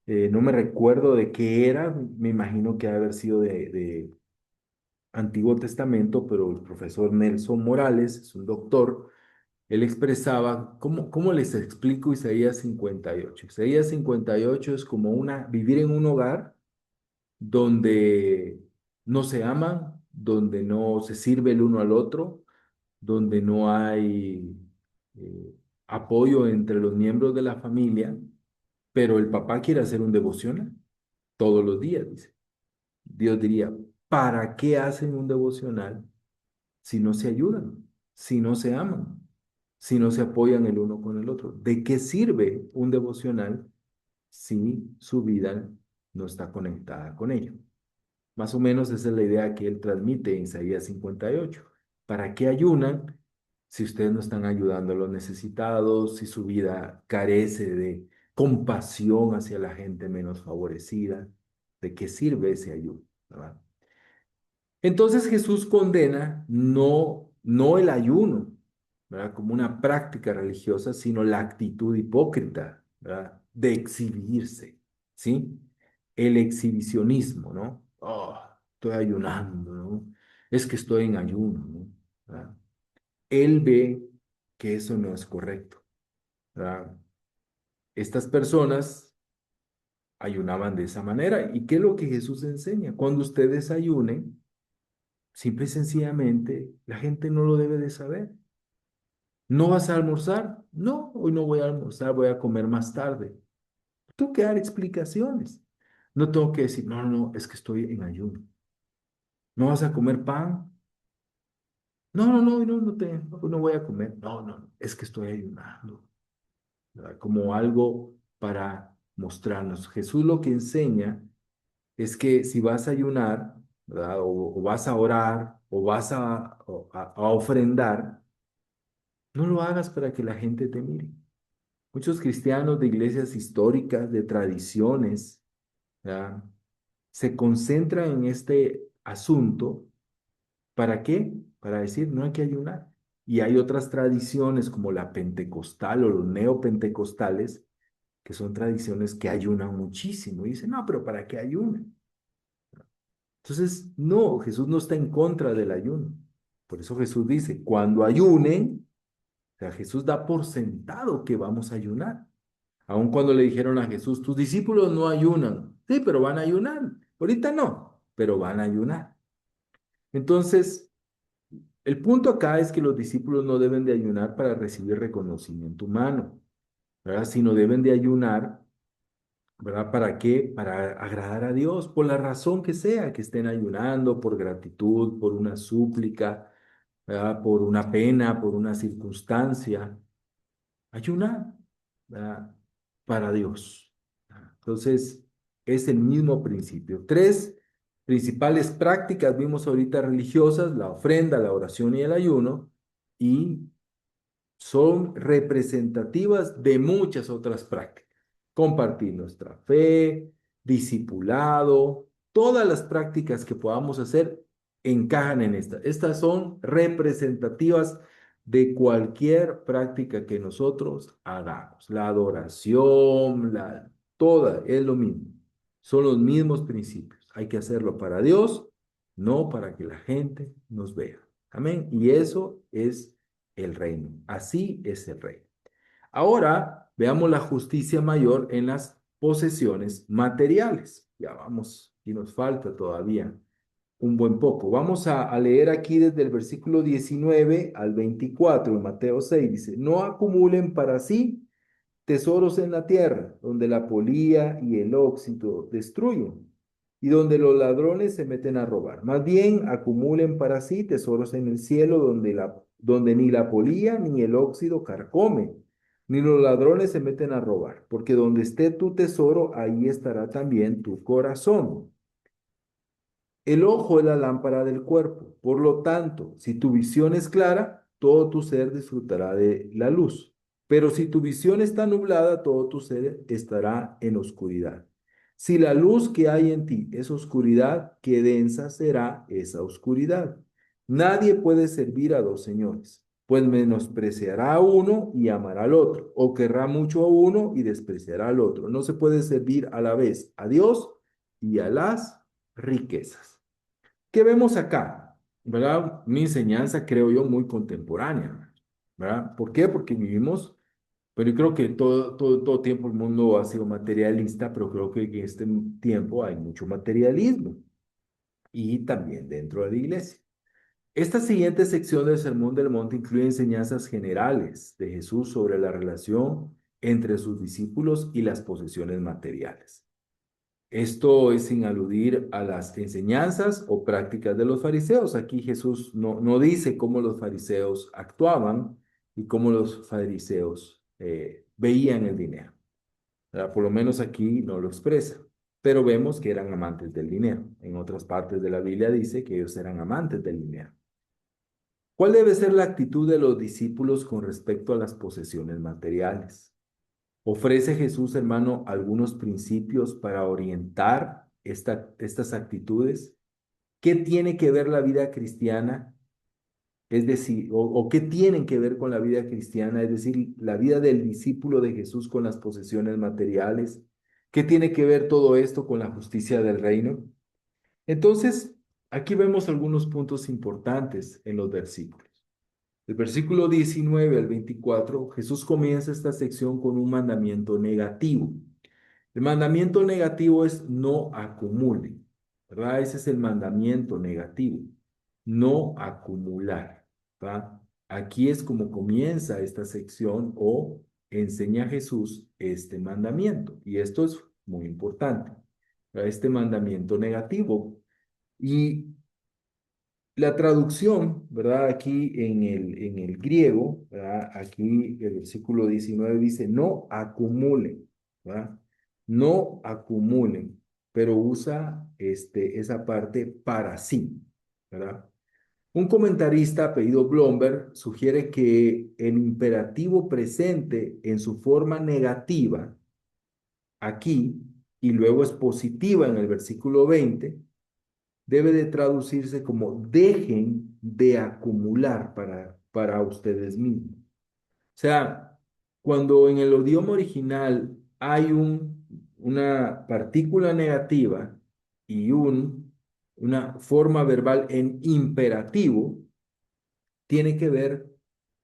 no me recuerdo de qué era, me imagino que ha de haber sido de Antiguo Testamento, pero el profesor Nelson Morales, es un doctor, él expresaba, ¿cómo les explico Isaías 58? Isaías 58 es como vivir en un hogar donde no se aman, donde no se sirve el uno al otro, donde no hay eh, apoyo entre los miembros de la familia, pero el papá quiere hacer un devocional todos los días, dice. Dios diría, ¿para qué hacen un devocional si no se ayudan, si no se aman, si no se apoyan el uno con el otro? ¿De qué sirve un devocional si su vida no está conectada con ello? Más o menos esa es la idea que él transmite en Isaías 58. ¿Para qué ayunan si ustedes no están ayudando a los necesitados, si su vida carece de compasión hacia la gente menos favorecida? ¿De qué sirve ese ayuno? ¿Verdad? Entonces Jesús condena no el ayuno, ¿verdad? Como una práctica religiosa, sino la actitud hipócrita, ¿verdad? De exhibirse, ¿sí? El exhibicionismo, ¿no? Oh, estoy ayunando, ¿no? Es que estoy en ayuno, ¿no? ¿Verdad? Él ve que eso no es correcto, ¿verdad? Estas personas ayunaban de esa manera. ¿Y qué es lo que Jesús enseña? Cuando ustedes ayunen, simple y sencillamente, la gente no lo debe de saber. ¿No vas a almorzar? No, hoy no voy a almorzar, voy a comer más tarde. Tengo que dar explicaciones. No tengo que decir, no, no, no, es que estoy en ayuno. ¿No vas a comer pan? No, no, no, no, no voy a comer. No, no, no, es que estoy ayunando. ¿Verdad? Como algo para mostrarnos. Jesús lo que enseña es que si vas a ayunar, ¿verdad? O vas a orar, o vas a ofrendar, no lo hagas para que la gente te mire. Muchos cristianos de iglesias históricas, de tradiciones, ¿verdad? Se concentran en este asunto. ¿Para qué? Para decir, no hay que ayunar. Y hay otras tradiciones como la pentecostal o los neopentecostales, que son tradiciones que ayunan muchísimo. Y dicen, no, pero ¿para qué ayunan? Entonces, no, Jesús no está en contra del ayuno. Por eso Jesús dice, cuando ayunen, o sea, Jesús da por sentado que vamos a ayunar. Aun cuando le dijeron a Jesús, tus discípulos no ayunan. Sí, pero van a ayunar. Ahorita no, pero van a ayunar. Entonces, el punto acá es que los discípulos no deben de ayunar para recibir reconocimiento humano, ¿verdad? Sino deben de ayunar, ¿verdad? ¿Para qué? Para agradar a Dios, por la razón que sea, que estén ayunando, por gratitud, por una súplica, ¿verdad? Por una pena, por una circunstancia. Ayunar, ¿verdad? Para Dios. Entonces, es el mismo principio. Tres principales prácticas vimos ahorita religiosas: la ofrenda, la oración y el ayuno, y son representativas de muchas otras prácticas. Compartir nuestra fe, discipulado, todas las prácticas que podamos hacer encajan en esta. Estas son representativas de cualquier práctica que nosotros hagamos. La adoración, toda, es lo mismo. Son los mismos principios. Hay que hacerlo para Dios, no para que la gente nos vea. Amén. Y eso es el reino. Así es el reino. Ahora veamos la justicia mayor en las posesiones materiales. Ya vamos, y nos falta todavía. un buen poco. Vamos a leer aquí desde el versículo 19 al 24 de Mateo 6. Dice, no acumulen para sí tesoros en la tierra, donde la polía y el óxido destruyen, y donde los ladrones se meten a robar. Más bien, acumulen para sí tesoros en el cielo, donde ni la polía ni el óxido carcomen, ni los ladrones se meten a robar, porque donde esté tu tesoro, ahí estará también tu corazón. El ojo es la lámpara del cuerpo. Por lo tanto, si tu visión es clara, todo tu ser disfrutará de la luz. Pero si tu visión está nublada, todo tu ser estará en oscuridad. Si la luz que hay en ti es oscuridad, qué densa será esa oscuridad. Nadie puede servir a dos señores, pues menospreciará a uno y amará al otro, o querrá mucho a uno y despreciará al otro. No se puede servir a la vez a Dios y a las riquezas. ¿Qué vemos acá? ¿Verdad? Una enseñanza, creo yo, muy contemporánea, ¿verdad? ¿Por qué? Porque vivimos, pero yo creo que todo tiempo el mundo ha sido materialista, pero creo que en este tiempo hay mucho materialismo y también dentro de la iglesia. Esta siguiente sección del Sermón del Monte incluye enseñanzas generales de Jesús sobre la relación entre sus discípulos y las posesiones materiales. Esto es sin aludir a las enseñanzas o prácticas de los fariseos. Aquí Jesús no dice cómo los fariseos actuaban y cómo los fariseos veían el dinero. ¿Verdad? Por lo menos aquí no lo expresa, pero vemos que eran amantes del dinero. En otras partes de la Biblia dice que ellos eran amantes del dinero. ¿Cuál debe ser la actitud de los discípulos con respecto a las posesiones materiales? ¿Ofrece Jesús, hermano, algunos principios para orientar estas actitudes? ¿Qué tiene que ver la vida cristiana? Es decir, o qué tienen que ver con la vida cristiana, es decir, la vida del discípulo de Jesús con las posesiones materiales. ¿Qué tiene que ver todo esto con la justicia del reino? Entonces, aquí vemos algunos puntos importantes en los versículos. El versículo 19 al 24, Jesús comienza esta sección con un mandamiento negativo. El mandamiento negativo es no acumulen, ¿verdad? Ese es el mandamiento negativo, no acumular, ¿verdad? Aquí es como comienza esta sección o enseña Jesús este mandamiento. Y esto es muy importante, ¿verdad? Este mandamiento negativo. Y la traducción, ¿verdad? Aquí en el griego, ¿verdad? Aquí el versículo 19 dice, no acumulen, ¿verdad? No acumulen, pero usa esa parte para sí, ¿verdad? Un comentarista apellido Blomberg sugiere que el imperativo presente en su forma negativa aquí y luego es positiva en el versículo 20 debe de traducirse como dejen de acumular para ustedes mismos. O sea, cuando en el idioma original hay una partícula negativa y una forma verbal en imperativo, tiene que ver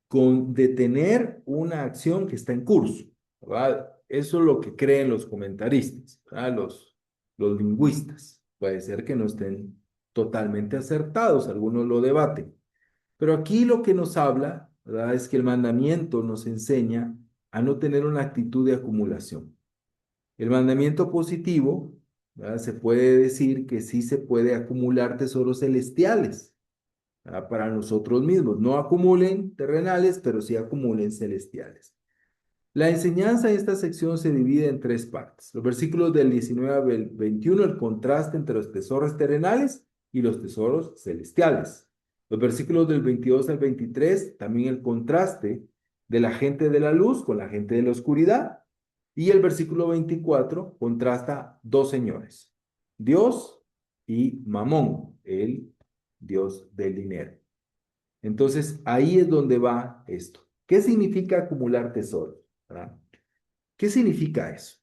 con detener una acción que está en curso, ¿verdad? Eso es lo que creen los comentaristas, ¿verdad? Los lingüistas. Puede ser que no estén totalmente acertados, algunos lo debaten. Pero aquí lo que nos habla, ¿verdad? Es que el mandamiento nos enseña a no tener una actitud de acumulación. El mandamiento positivo, ¿verdad? Se puede decir que sí se puede acumular tesoros celestiales, ¿verdad? Para nosotros mismos. No acumulen terrenales, pero sí acumulen celestiales. La enseñanza en esta sección se divide en tres partes. Los versículos del 19 al 21, el contraste entre los tesoros terrenales y los tesoros celestiales. Los versículos del 22 al 23, también el contraste de la gente de la luz con la gente de la oscuridad. Y el versículo 24 contrasta dos señores, Dios y Mamón, el Dios del dinero. Entonces, ahí es donde va esto. ¿Qué significa acumular tesoros? ¿Verdad? ¿Qué significa eso?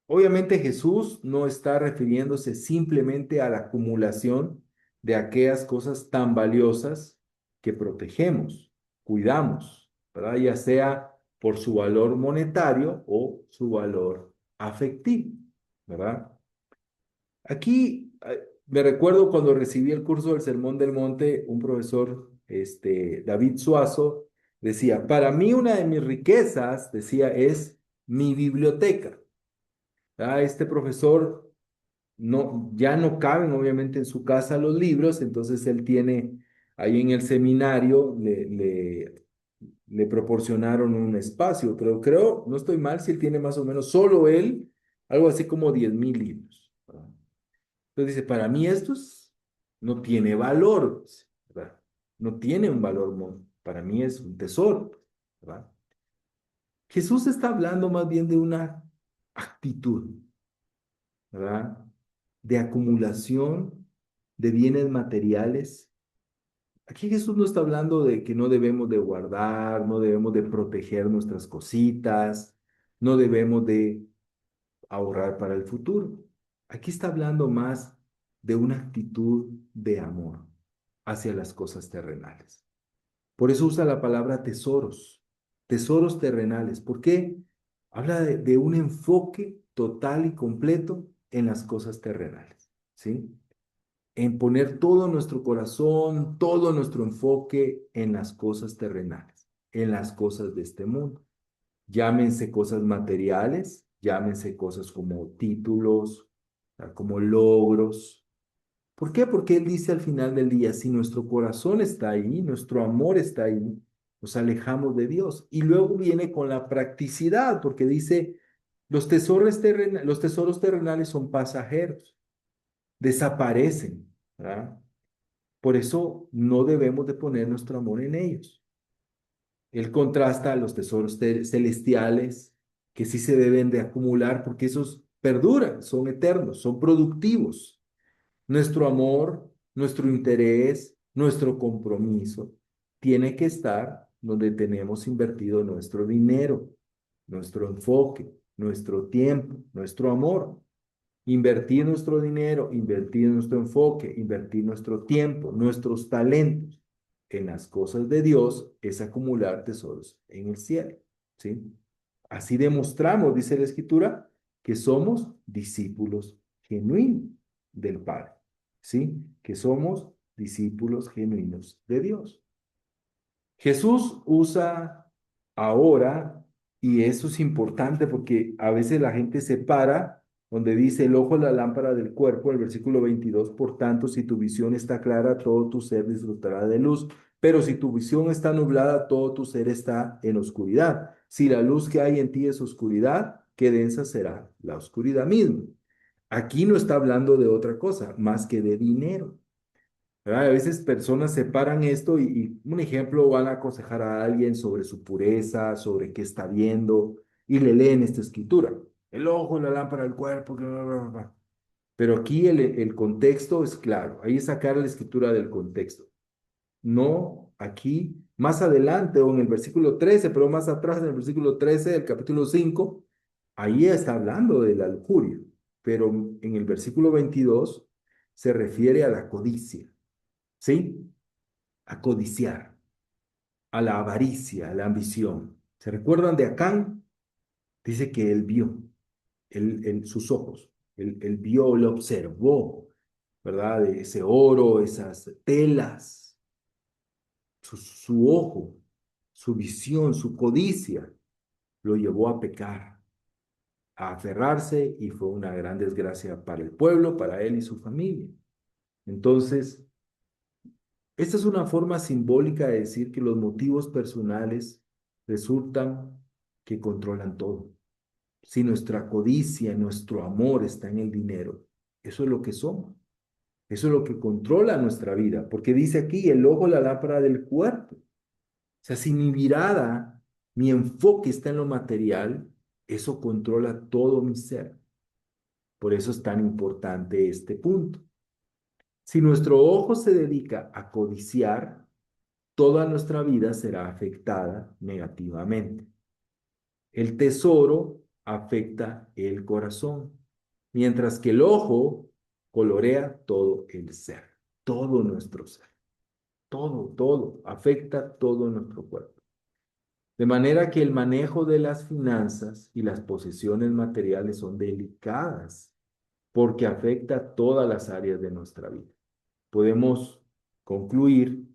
Obviamente Jesús no está refiriéndose simplemente a la acumulación de aquellas cosas tan valiosas que protegemos, cuidamos, ¿verdad? Ya sea por su valor monetario o su valor afectivo, ¿verdad? Aquí Me recuerdo cuando recibí el curso del Sermón del Monte, un profesor, David Suazo, decía, para mí una de mis riquezas, decía, es mi biblioteca. Este profesor no, ya no caben obviamente en su casa los libros, entonces él tiene ahí en el seminario, le proporcionaron un espacio, pero creo, no estoy mal, si él tiene más o menos, solo él, algo así como 10,000 libros, ¿verdad? Entonces dice, para mí no tiene valor, ¿verdad? No tiene un valor, para mí es un tesoro, ¿verdad? Jesús está hablando más bien de una actitud, ¿verdad? De acumulación de bienes materiales. Aquí Jesús no está hablando de que no debemos de guardar, no debemos de proteger nuestras cositas, no debemos de ahorrar para el futuro. Aquí está hablando más de una actitud de amor hacia las cosas terrenales. Por eso usa la palabra tesoros, tesoros terrenales. ¿Por qué? Habla de un enfoque total y completo en las cosas terrenales, ¿sí? En poner todo nuestro corazón, todo nuestro enfoque en las cosas terrenales, en las cosas de este mundo. Llámense cosas materiales, llámense cosas como títulos, como logros. ¿Por qué? Porque Él dice al final del día, si nuestro corazón está ahí, nuestro amor está ahí, nos alejamos de Dios. Y luego viene con la practicidad, porque dice, los tesoros terrenales son pasajeros, desaparecen, ¿verdad? Por eso no debemos de poner nuestro amor en ellos. Él contrasta a los tesoros celestiales, que sí se deben de acumular, porque esos perduran, son eternos, son productivos. Nuestro amor, nuestro interés, nuestro compromiso tiene que estar donde tenemos invertido nuestro dinero, nuestro enfoque, nuestro tiempo, nuestro amor. Invertir nuestro dinero, invertir nuestro enfoque, invertir nuestro tiempo, nuestros talentos en las cosas de Dios es acumular tesoros en el cielo, ¿sí? Así demostramos, dice la Escritura, que somos discípulos genuinos del Padre, ¿sí? Que somos discípulos genuinos de Dios. Jesús usa ahora, y eso es importante porque a veces la gente se para donde dice el ojo es la lámpara del cuerpo, el versículo 22, por tanto, si tu visión está clara, todo tu ser disfrutará de luz, pero si tu visión está nublada, todo tu ser está en oscuridad. Si la luz que hay en ti es oscuridad, qué densa será la oscuridad misma. Aquí no está hablando de otra cosa más que de dinero. ¿Verdad? A veces personas separan esto y un ejemplo, van a aconsejar a alguien sobre su pureza, sobre qué está viendo, y le leen esta escritura. El ojo, la lámpara del cuerpo, bla, bla, bla, bla. Pero aquí el contexto es claro. Ahí es sacar la escritura del contexto. No aquí, más adelante o en el versículo 13, pero más atrás en el versículo 13 del capítulo 5, ahí está hablando de la lujuria. Pero en el versículo 22 se refiere a la codicia. ¿Sí? A codiciar, a la avaricia, a la ambición. ¿Se recuerdan de Acán? Dice que él vio, sus ojos, él vio, lo observó, ¿verdad? Ese oro, esas telas, su ojo, su visión, su codicia, lo llevó a pecar, a aferrarse y fue una gran desgracia para el pueblo, para él y su familia. Entonces, esta es una forma simbólica de decir que los motivos personales resultan que controlan todo. Si nuestra codicia, nuestro amor está en el dinero, eso es lo que somos. Eso es lo que controla nuestra vida, porque dice aquí el ojo, la lámpara del cuerpo. O sea, si mi mirada, mi enfoque está en lo material, eso controla todo mi ser. Por eso es tan importante este punto. Si nuestro ojo se dedica a codiciar, toda nuestra vida será afectada negativamente. El tesoro afecta el corazón, mientras que el ojo colorea todo el ser, todo nuestro ser, todo, afecta todo nuestro cuerpo. De manera que el manejo de las finanzas y las posesiones materiales son delicadas porque afecta todas las áreas de nuestra vida. Podemos concluir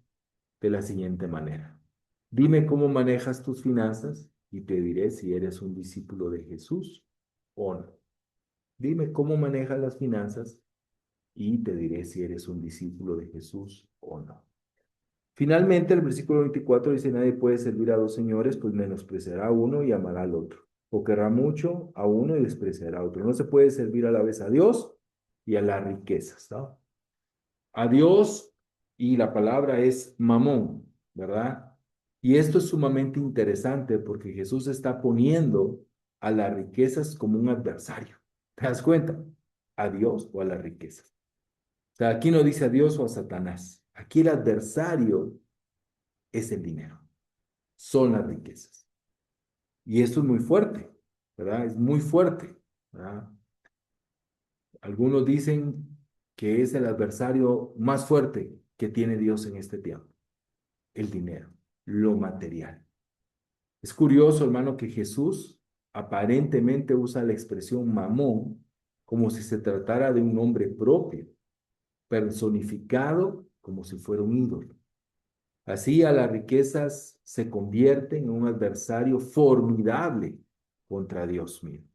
de la siguiente manera. Dime cómo manejas tus finanzas y te diré si eres un discípulo de Jesús o no. Dime cómo manejas las finanzas y te diré si eres un discípulo de Jesús o no. Finalmente, el versículo 24 dice, nadie puede servir a dos señores, pues menospreciará a uno y amará al otro, o querrá mucho a uno y despreciará a otro. No se puede servir a la vez a Dios y a las riquezas, ¿no? A Dios, y la palabra es mamón, ¿verdad? Y esto es sumamente interesante porque Jesús está poniendo a las riquezas como un adversario. ¿Te das cuenta? A Dios o a las riquezas. O sea, aquí no dice a Dios o a Satanás. Aquí el adversario es el dinero, son las riquezas. Y esto es muy fuerte, ¿verdad? Es muy fuerte, ¿verdad? Algunos dicen que es el adversario más fuerte que tiene Dios en este tiempo, el dinero, lo material. Es curioso, hermano, que Jesús aparentemente usa la expresión mamón como si se tratara de un nombre propio, personificado como si fuera un ídolo. Así a las riquezas se convierten en un adversario formidable contra Dios mismo.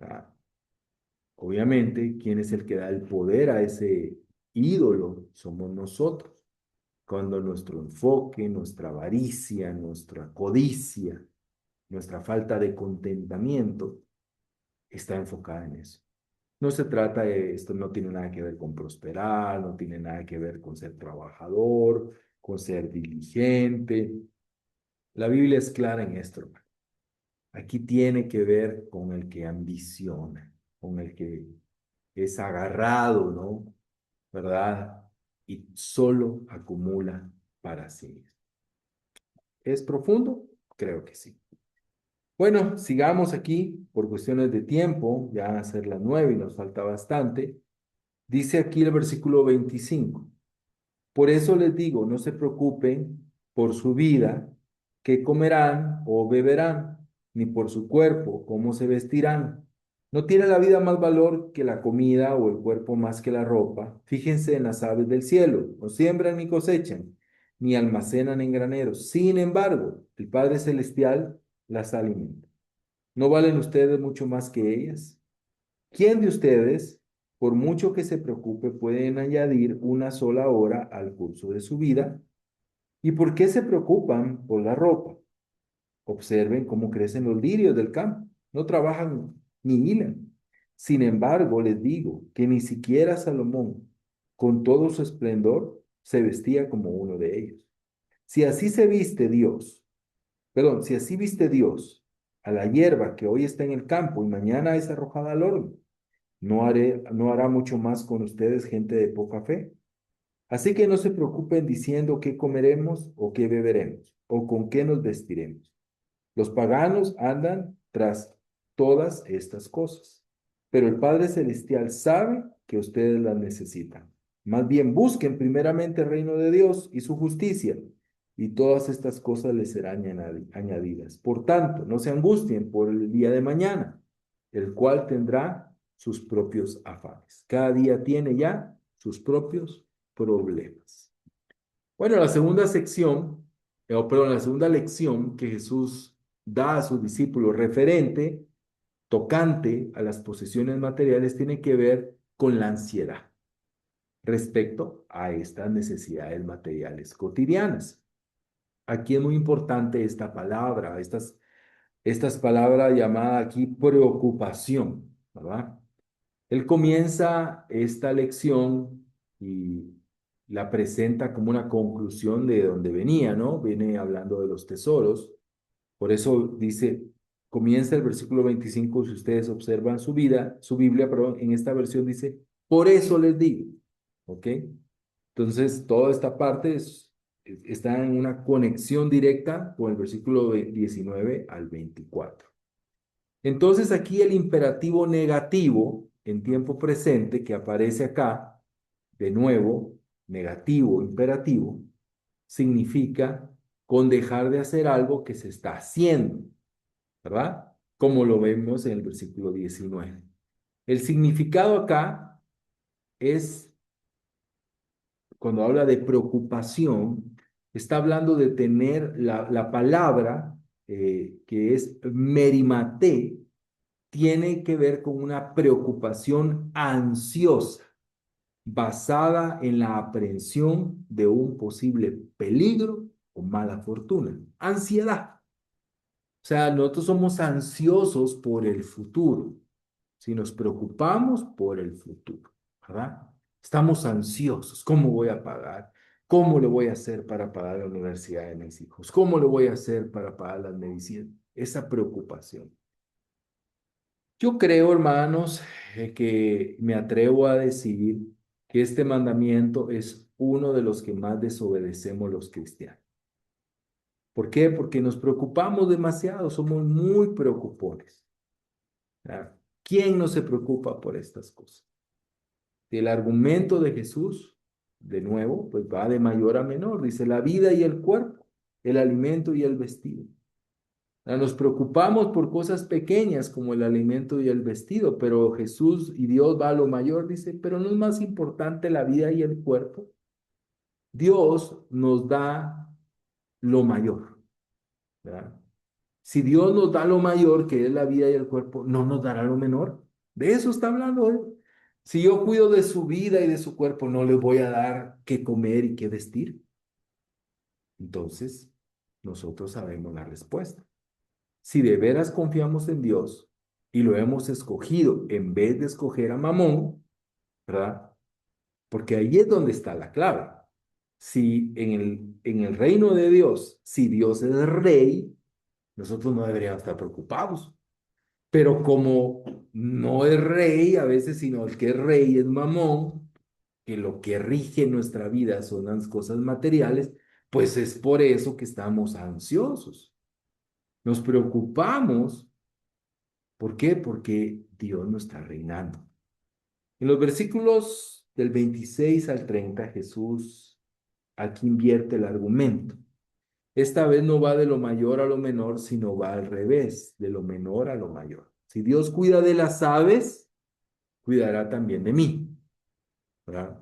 Ah, obviamente, ¿quién es el que da el poder a ese ídolo? Somos nosotros. Cuando nuestro enfoque, nuestra avaricia, nuestra codicia, nuestra falta de contentamiento está enfocada en eso. No se trata de esto, no tiene nada que ver con prosperar, no tiene nada que ver con ser trabajador, con ser diligente. La Biblia es clara en esto, hermano. Aquí tiene que ver con el que ambiciona, con el que es agarrado, ¿no? ¿Verdad? Y solo acumula para sí. ¿Es profundo? Creo que sí. Bueno, sigamos aquí por cuestiones de tiempo, ya van a ser las 9 y nos falta bastante. Dice aquí el versículo 25. Por eso les digo, no se preocupen por su vida, qué comerán o beberán, ni por su cuerpo, cómo se vestirán. ¿No tiene la vida más valor que la comida o el cuerpo más que la ropa? Fíjense en las aves del cielo, no siembran ni cosechan, ni almacenan en graneros. Sin embargo, el Padre Celestial las alimenta. ¿No valen ustedes mucho más que ellas? ¿Quién de ustedes, por mucho que se preocupe, pueden añadir una sola hora al curso de su vida? ¿Y por qué se preocupan por la ropa? Observen cómo crecen los lirios del campo. No trabajan ni hilan. Sin embargo, les digo que ni siquiera Salomón, con todo su esplendor, se vestía como uno de ellos. Si así se viste Dios, perdón, si así viste Dios a la hierba que hoy está en el campo y mañana es arrojada al horno, no hará mucho más con ustedes, gente de poca fe. Así que no se preocupen diciendo qué comeremos o qué beberemos o con qué nos vestiremos. Los paganos andan tras todas estas cosas, pero el Padre Celestial sabe que ustedes las necesitan. Más bien busquen primeramente el reino de Dios y su justicia, y todas estas cosas les serán añadidas. Por tanto, no se angustien por el día de mañana, el cual tendrá sus propios afanes. Cada día tiene ya sus propios problemas. Bueno, la segunda sección, o perdón, la segunda lección que Jesús da a sus discípulos referente, tocante a las posesiones materiales, tiene que ver con la ansiedad respecto a estas necesidades materiales cotidianas. Aquí es muy importante esta palabra, estas palabras llamada aquí preocupación, ¿verdad? Él comienza esta lección y la presenta como una conclusión de donde venía, ¿no? Viene hablando de los tesoros. Por eso dice, comienza el versículo 25, si ustedes observan su vida, su Biblia, perdón, en esta versión dice, por eso les digo, ¿ok? Entonces, toda esta parte está en una conexión directa con el versículo 19 al 24. Entonces aquí el imperativo negativo en tiempo presente que aparece acá, de nuevo, negativo, imperativo, significa con dejar de hacer algo que se está haciendo, ¿verdad? Como lo vemos en el versículo 19. El significado acá es, cuando habla de preocupación, está hablando de tener la palabra que es merimate, tiene que ver con una preocupación ansiosa, basada en la aprehensión de un posible peligro o mala fortuna. Ansiedad. O sea, nosotros somos ansiosos por el futuro. Si nos preocupamos por el futuro, ¿verdad? Estamos ansiosos. ¿Cómo voy a pagar? ¿Cómo le voy a hacer para pagar la universidad de mis hijos? ¿Cómo le voy a hacer para pagar las medicinas? Esa preocupación. Yo creo, hermanos, que me atrevo a decir que este mandamiento es uno de los que más desobedecemos los cristianos. ¿Por qué? Porque nos preocupamos demasiado, somos muy preocupones. ¿Verdad? ¿Quién no se preocupa por estas cosas? El argumento de Jesús, de nuevo, pues va de mayor a menor. Dice, la vida y el cuerpo, el alimento y el vestido. Nos preocupamos por cosas pequeñas como el alimento y el vestido, pero Jesús y Dios va a lo mayor, dice, pero no es más importante la vida y el cuerpo. Dios nos da lo mayor, ¿verdad? Si Dios nos da lo mayor, que es la vida y el cuerpo, ¿no nos dará lo menor? De eso está hablando hoy. Si yo cuido de su vida y de su cuerpo, ¿no les voy a dar qué comer y qué vestir? Entonces, nosotros sabemos la respuesta. Si de veras confiamos en Dios y lo hemos escogido en vez de escoger a Mamón, ¿verdad? Porque ahí es donde está la clave. Si en el reino de Dios, si Dios es rey, nosotros no deberíamos estar preocupados. Pero como no es rey a veces, sino el que es rey es Mamón, que lo que rige nuestra vida son las cosas materiales, pues es por eso que estamos ansiosos. Nos preocupamos. ¿Por qué? Porque Dios no está reinando. En los versículos del 26 al 30, Jesús aquí invierte el argumento. Esta vez no va de lo mayor a lo menor, sino va al revés, de lo menor a lo mayor. Si Dios cuida de las aves, cuidará también de mí, ¿verdad?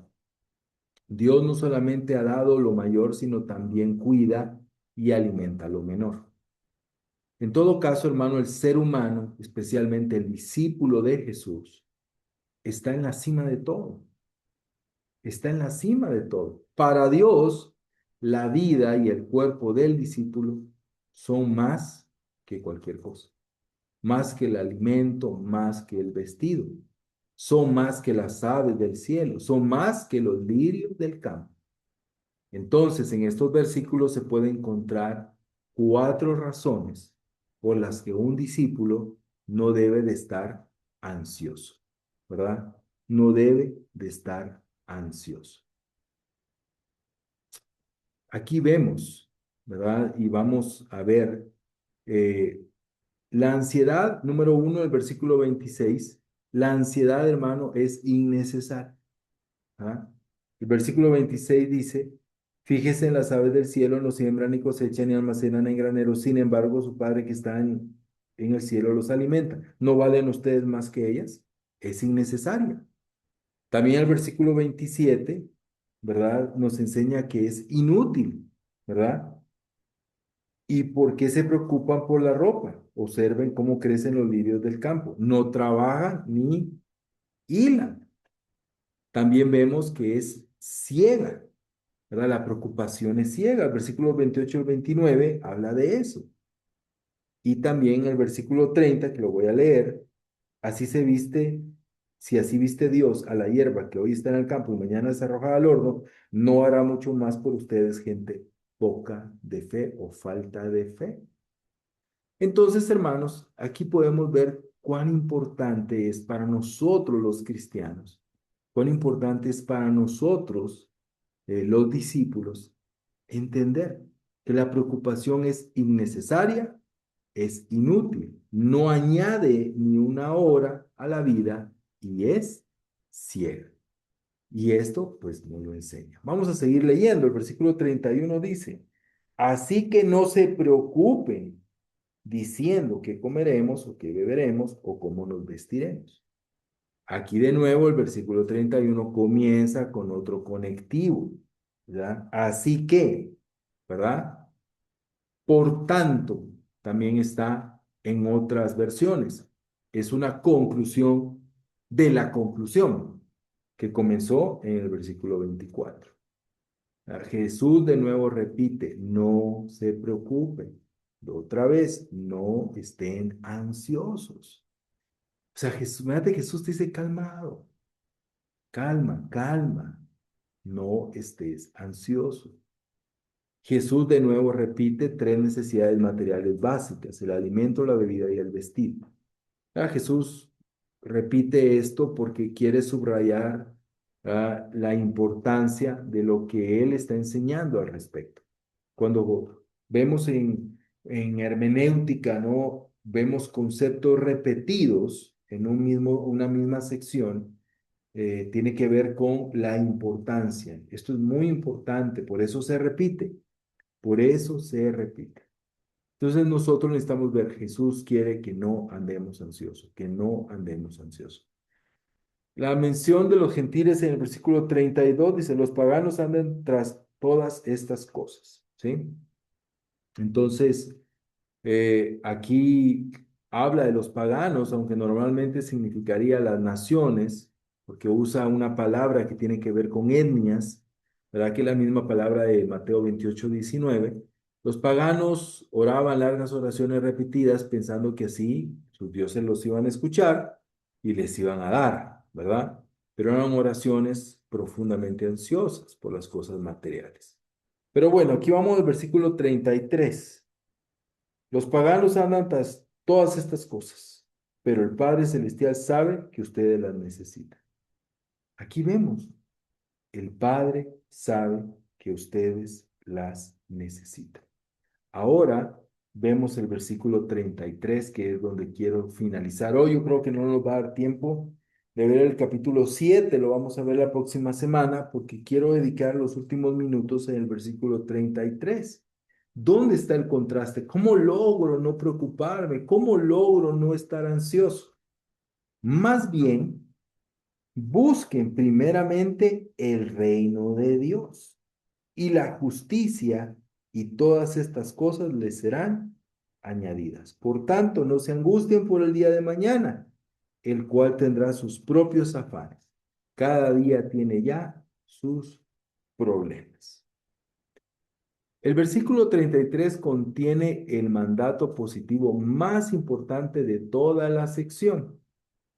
Dios no solamente ha dado lo mayor, sino también cuida y alimenta lo menor. En todo caso, hermano, el ser humano, especialmente el discípulo de Jesús, está en la cima de todo. Está en la cima de todo. Para Dios, la vida y el cuerpo del discípulo son más que cualquier cosa. Más que el alimento, más que el vestido. Son más que las aves del cielo. Son más que los lirios del campo. Entonces, en estos versículos se puede encontrar cuatro razones por las que un discípulo no debe de estar ansioso, ¿verdad? No debe de estar ansioso. Aquí vemos, ¿verdad? Y vamos a ver eh, la ansiedad, número uno, el versículo 26. La ansiedad, hermano, es innecesaria. ¿Ah? El versículo 26 dice, fíjese en las aves del cielo, no siembran ni cosechan ni almacenan en graneros, sin embargo su Padre que está en el cielo los alimenta. ¿No valen ustedes más que ellas? Es innecesaria. También el versículo 27, ¿verdad? Nos enseña que es inútil, ¿verdad? ¿Y por qué se preocupan por la ropa? Observen cómo crecen los lirios del campo. No trabajan ni hilan. También vemos que es ciega, ¿verdad? La preocupación es ciega. El versículo 28 al 29 habla de eso. Y también el versículo 30, que lo voy a leer, así se viste, si así viste Dios a la hierba que hoy está en el campo y mañana es arrojada al horno, no hará mucho más por ustedes, gente poca de fe o falta de fe. Entonces, hermanos, aquí podemos ver cuán importante es para nosotros los cristianos, cuán importante es para nosotros los discípulos entender que la preocupación es innecesaria, es inútil, no añade ni una hora a la vida y es ciega. Y esto pues nos lo enseña. Vamos a seguir leyendo. El versículo 31 dice, así que no se preocupen diciendo qué comeremos o qué beberemos o cómo nos vestiremos. Aquí de nuevo el versículo 31 comienza con otro conectivo, ¿verdad? Así que, ¿verdad? Por tanto, también está en otras versiones. Es una conclusión de la conclusión que comenzó en el versículo 24. Jesús de nuevo repite, no se preocupen. Otra vez, no estén ansiosos. O sea, Jesús, fíjate, Jesús dice calmado, calma, calma, no estés ansioso. Jesús de nuevo repite tres necesidades materiales básicas, el alimento, la bebida y el vestido. Jesús repite esto porque quiere subrayar la importancia de lo que él está enseñando al respecto. Cuando vemos en hermenéutica, ¿no? Vemos conceptos repetidos en una misma sección, tiene que ver con la importancia. Esto es muy importante, por eso se repite. Por eso se repite. Entonces nosotros necesitamos ver, Jesús quiere que no andemos ansiosos, que no andemos ansiosos. La mención de los gentiles en el versículo 32 dice, los paganos andan tras todas estas cosas, ¿sí? Entonces, aquí habla de los paganos, aunque normalmente significaría las naciones, porque usa una palabra que tiene que ver con etnias, ¿verdad? Que es la misma palabra de Mateo 28:19. Los paganos oraban largas oraciones repetidas pensando que así sus dioses los iban a escuchar y les iban a dar, ¿verdad? Pero eran oraciones profundamente ansiosas por las cosas materiales. Pero bueno, aquí vamos al versículo 33. Los paganos andan tras todas estas cosas, pero el Padre Celestial sabe que ustedes las necesitan. Aquí vemos, el Padre sabe que ustedes las necesitan. Ahora vemos el versículo 33, que es donde quiero finalizar hoy. Yo creo que no nos va a dar tiempo de ver el capítulo 7, lo vamos a ver la próxima semana, porque quiero dedicar los últimos minutos en el versículo 33. ¿Dónde está el contraste? ¿Cómo logro no preocuparme? ¿Cómo logro no estar ansioso? Más bien, busquen primeramente el reino de Dios y la justicia, y todas estas cosas les serán añadidas. Por tanto, no se angustien por el día de mañana, el cual tendrá sus propios afanes. Cada día tiene ya sus problemas. El versículo 33 contiene el mandato positivo más importante de toda la sección,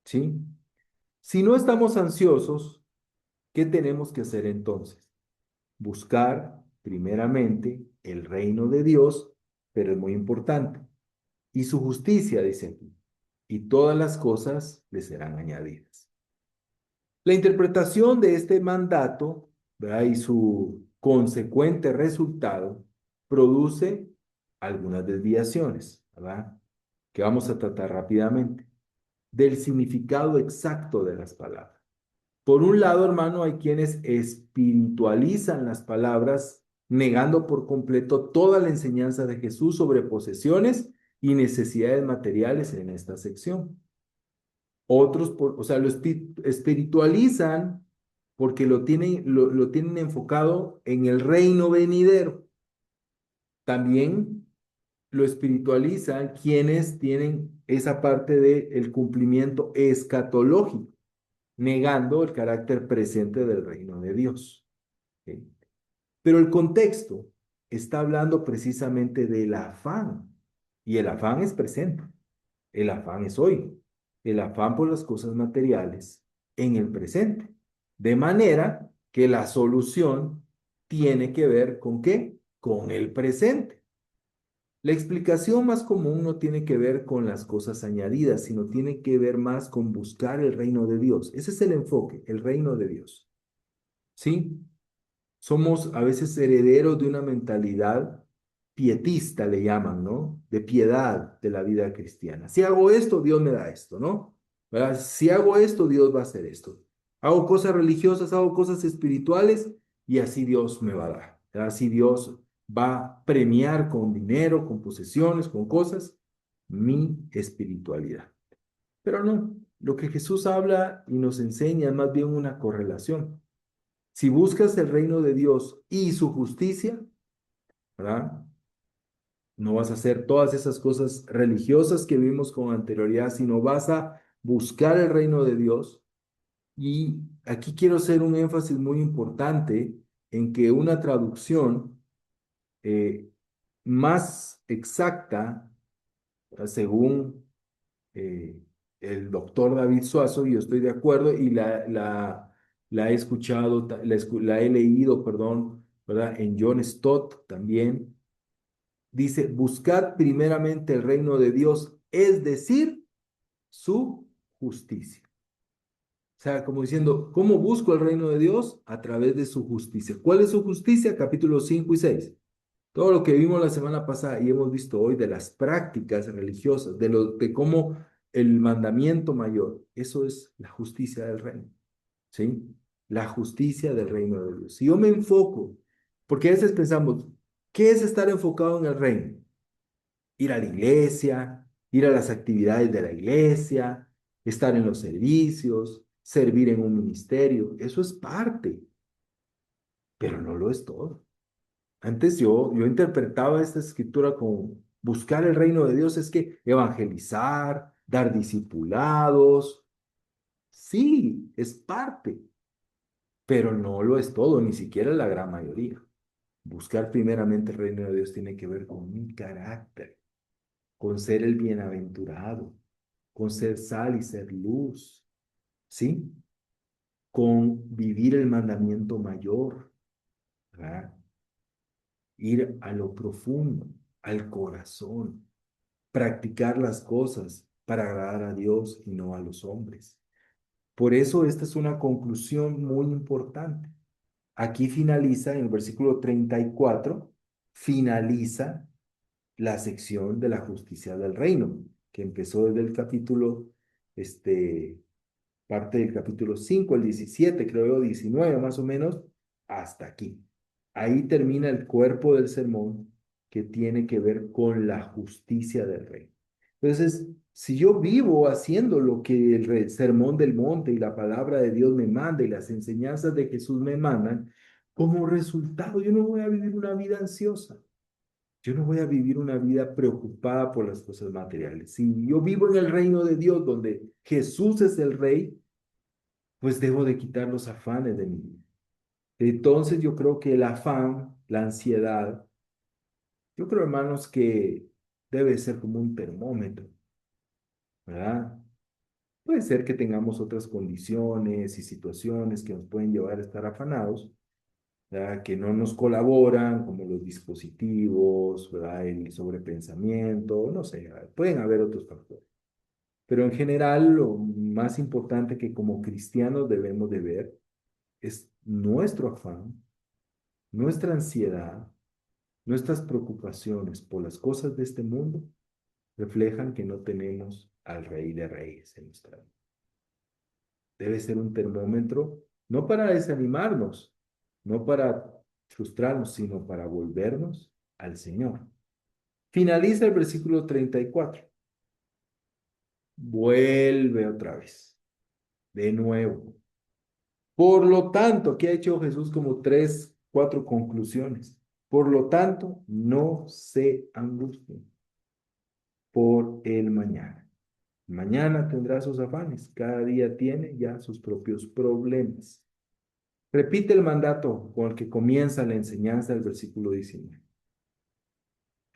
¿sí? Si no estamos ansiosos, ¿qué tenemos que hacer entonces? Buscar primeramente el reino de Dios, pero es muy importante, y su justicia, dice aquí, y todas las cosas le serán añadidas. La interpretación de este mandato, ¿verdad? Y su consecuente resultado produce algunas desviaciones, ¿verdad? Que vamos a tratar rápidamente, del significado exacto de las palabras. Por un lado, hermano, hay quienes espiritualizan las palabras, negando por completo toda la enseñanza de Jesús sobre posesiones y necesidades materiales en esta sección. Otros, o sea, lo espiritualizan porque lo tienen enfocado en el reino venidero. También lo espiritualizan quienes tienen esa parte del cumplimiento escatológico, negando el carácter presente del reino de Dios. ¿Sí? Pero el contexto está hablando precisamente del afán, y el afán es presente, el afán es hoy, el afán por las cosas materiales en el presente, de manera que la solución tiene que ver con ¿qué? Con el presente. La explicación más común no tiene que ver con las cosas añadidas, sino tiene que ver más con buscar el reino de Dios. Ese es el enfoque, el reino de Dios. ¿Sí? Somos a veces herederos de una mentalidad pietista, le llaman, ¿no? De piedad de la vida cristiana. Si hago esto, Dios me da esto, ¿no? ¿Verdad? Si hago esto, Dios va a hacer esto. Hago cosas religiosas, hago cosas espirituales y así Dios me va a dar. ¿Verdad? Así Dios va a premiar con dinero, con posesiones, con cosas, mi espiritualidad. Pero no. lo que Jesús habla y nos enseña es más bien una correlación. Si buscas el reino de Dios y su justicia, ¿verdad? No vas a hacer todas esas cosas religiosas que vimos con anterioridad, sino vas a buscar el reino de Dios. Y aquí quiero hacer un énfasis muy importante en que una traducción eh, más exacta, según eh, el doctor David Suazo, y yo estoy de acuerdo, y la he escuchado, la he leído, perdón, ¿verdad? En John Stott también. Dice, buscad primeramente el reino de Dios, es decir, su justicia. O sea, como diciendo, ¿cómo busco el reino de Dios? A través de su justicia. ¿Cuál es su justicia? Capítulos 5 y 6. Todo lo que vimos la semana pasada y hemos visto hoy de las prácticas religiosas, de cómo el mandamiento mayor, eso es la justicia del reino, ¿sí? La justicia del reino de Dios. Si yo me enfoco, porque a veces pensamos, ¿qué es estar enfocado en el reino? Ir a la iglesia, ir a las actividades de la iglesia, estar en los servicios, servir en un ministerio. Eso es parte, pero no lo es todo. Antes yo interpretaba esta escritura como buscar el reino de Dios es que evangelizar, dar discipulados, sí, es parte, pero no lo es todo, ni siquiera la gran mayoría. Buscar primeramente el reino de Dios tiene que ver con mi carácter, con ser el bienaventurado, con ser sal y ser luz, ¿sí? Con vivir el mandamiento mayor, ¿verdad? Ir a lo profundo, al corazón, practicar las cosas para agradar a Dios y no a los hombres. Por eso esta es una conclusión muy importante. Aquí finaliza, en el versículo 34, finaliza la sección de la justicia del reino, que empezó desde el capítulo, parte del capítulo 5 el 17 creo yo, 19 más o menos, hasta aquí. Ahí termina el cuerpo del sermón que tiene que ver con la justicia del reino. Entonces, si yo vivo haciendo lo que el sermón del monte y la palabra de Dios me manda y las enseñanzas de Jesús me mandan, como resultado yo no voy a vivir una vida ansiosa. Yo no voy a vivir una vida preocupada por las cosas materiales. Si yo vivo en el reino de Dios, donde Jesús es el rey, pues debo de quitar los afanes de mi vida. Entonces yo creo que el afán, la ansiedad, yo creo, hermanos, que debe ser como un termómetro, ¿verdad? Puede ser que tengamos otras condiciones y situaciones que nos pueden llevar a estar afanados, ¿verdad? Que no nos colaboran, como los dispositivos, ¿verdad? El sobrepensamiento, no sé, pueden haber otros factores. Pero en general, lo más importante que como cristianos debemos de ver es nuestro afán, nuestra ansiedad, nuestras preocupaciones por las cosas de este mundo reflejan que no tenemos al Rey de Reyes en nuestra vida. Debe ser un termómetro, no para desanimarnos, no para frustrarnos, sino para volvernos al Señor. Finaliza el versículo 34. Vuelve otra vez, de nuevo. Por lo tanto, ¿qué ha hecho Jesús? Como tres, cuatro conclusiones. Por lo tanto, no se angustien por el mañana. Mañana tendrá sus afanes, cada día tiene ya sus propios problemas. Repite el mandato con el que comienza la enseñanza del versículo 19,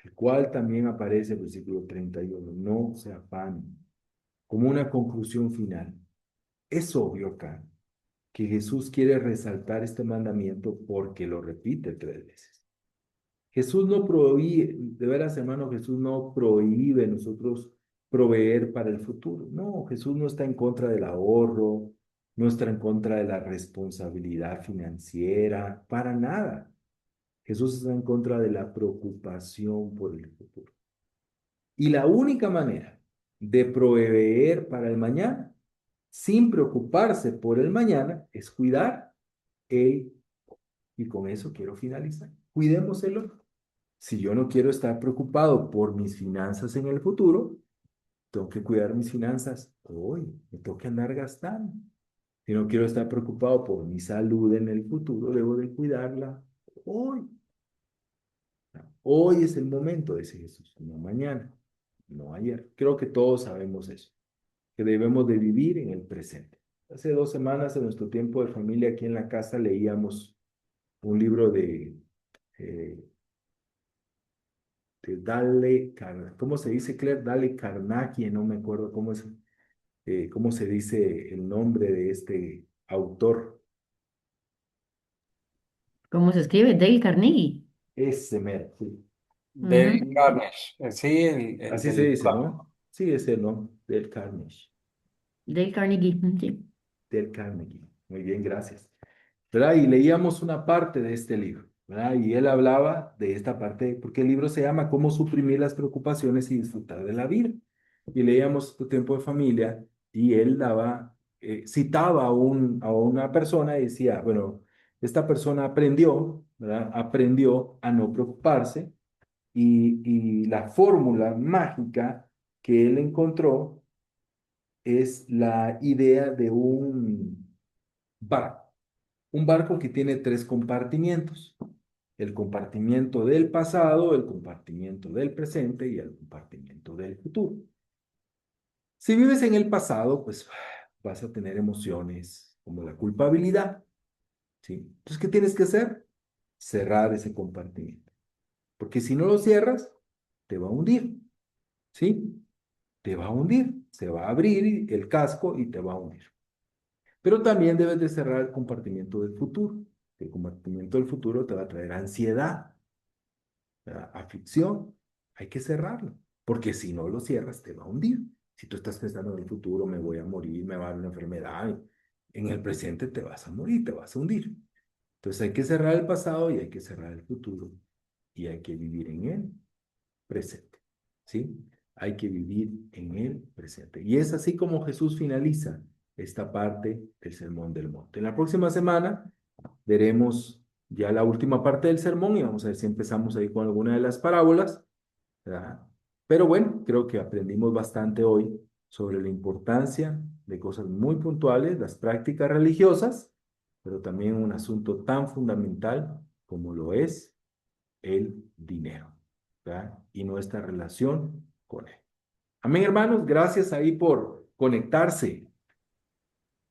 el cual también aparece en el versículo 31. No se afanen, como una conclusión final. Es obvio acá que Jesús quiere resaltar este mandamiento porque lo repite tres veces. Jesús no prohíbe, de veras hermano, Jesús no prohíbe nosotros proveer para el futuro. No, Jesús no está en contra del ahorro, no está en contra de la responsabilidad financiera, para nada. Jesús está en contra de la preocupación por el futuro. Y la única manera de proveer para el mañana, sin preocuparse por el mañana, es cuidar el, y con eso quiero finalizar. Cuidémoselo. Si yo no quiero estar preocupado por mis finanzas en el futuro, tengo que cuidar mis finanzas hoy, me tengo que andar gastando. Si no quiero estar preocupado por mi salud en el futuro, debo de cuidarla hoy. Hoy es el momento, dice Jesús, no mañana, no ayer. Creo que todos sabemos eso, que debemos de vivir en el presente. Hace 2 semanas, en nuestro tiempo de familia aquí en la casa, leíamos un libro eh, de ¿cómo se dice, Claire? Dale Carnegie, no me acuerdo cómo se dice el nombre de este autor.
¿Cómo se escribe? Dale Carnegie.
Ese mero, sí.
Dale
Ujú.
Carnegie, sí, el
Así se
del
dice, ¿no? Sí, ese no, del Carnegie.
Dale Carnegie, sí.
Del Carnegie. Muy bien, gracias. ¿Verdad? Y leíamos una parte de este libro, ¿verdad? Y él hablaba de esta parte, porque el libro se llama Cómo suprimir las preocupaciones y disfrutar de la vida. Y leíamos Tu tiempo de familia y él citaba a una persona y decía, bueno, esta persona aprendió, ¿verdad? Aprendió a no preocuparse y la fórmula mágica que él encontró es la idea de barco, un barco que tiene 3 compartimientos: el compartimiento del pasado, el compartimiento del presente y el compartimiento del futuro. Si vives en el pasado, pues vas a tener emociones como la culpabilidad, ¿sí? Entonces, ¿qué tienes que hacer? Cerrar ese compartimiento, porque si no lo cierras, te va a hundir, ¿sí? Te va a hundir, se va a abrir el casco y te va a hundir. Pero también debes de cerrar el compartimiento del futuro. El compartimiento del futuro te va a traer ansiedad, ¿verdad? Aflicción. Hay que cerrarlo, porque si no lo cierras, te va a hundir. Si tú estás pensando en el futuro, me voy a morir, me va a dar una enfermedad, en el presente te vas a morir, te vas a hundir. Entonces hay que cerrar el pasado y hay que cerrar el futuro y hay que vivir en el presente, ¿sí? Hay que vivir en el presente. Y es así como Jesús finaliza esta parte del Sermón del Monte. En la próxima semana veremos ya la última parte del sermón y vamos a ver si empezamos ahí con alguna de las parábolas, ¿verdad? Pero bueno, creo que aprendimos bastante hoy sobre la importancia de cosas muy puntuales, las prácticas religiosas, pero también un asunto tan fundamental como lo es el dinero, ¿verdad? Y nuestra relación con él. Amén, hermanos, gracias ahí por conectarse.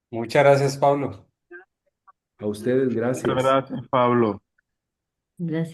Muchas gracias, Pablo.
A ustedes,
Muchas
gracias.
gracias, Pablo.
Gracias.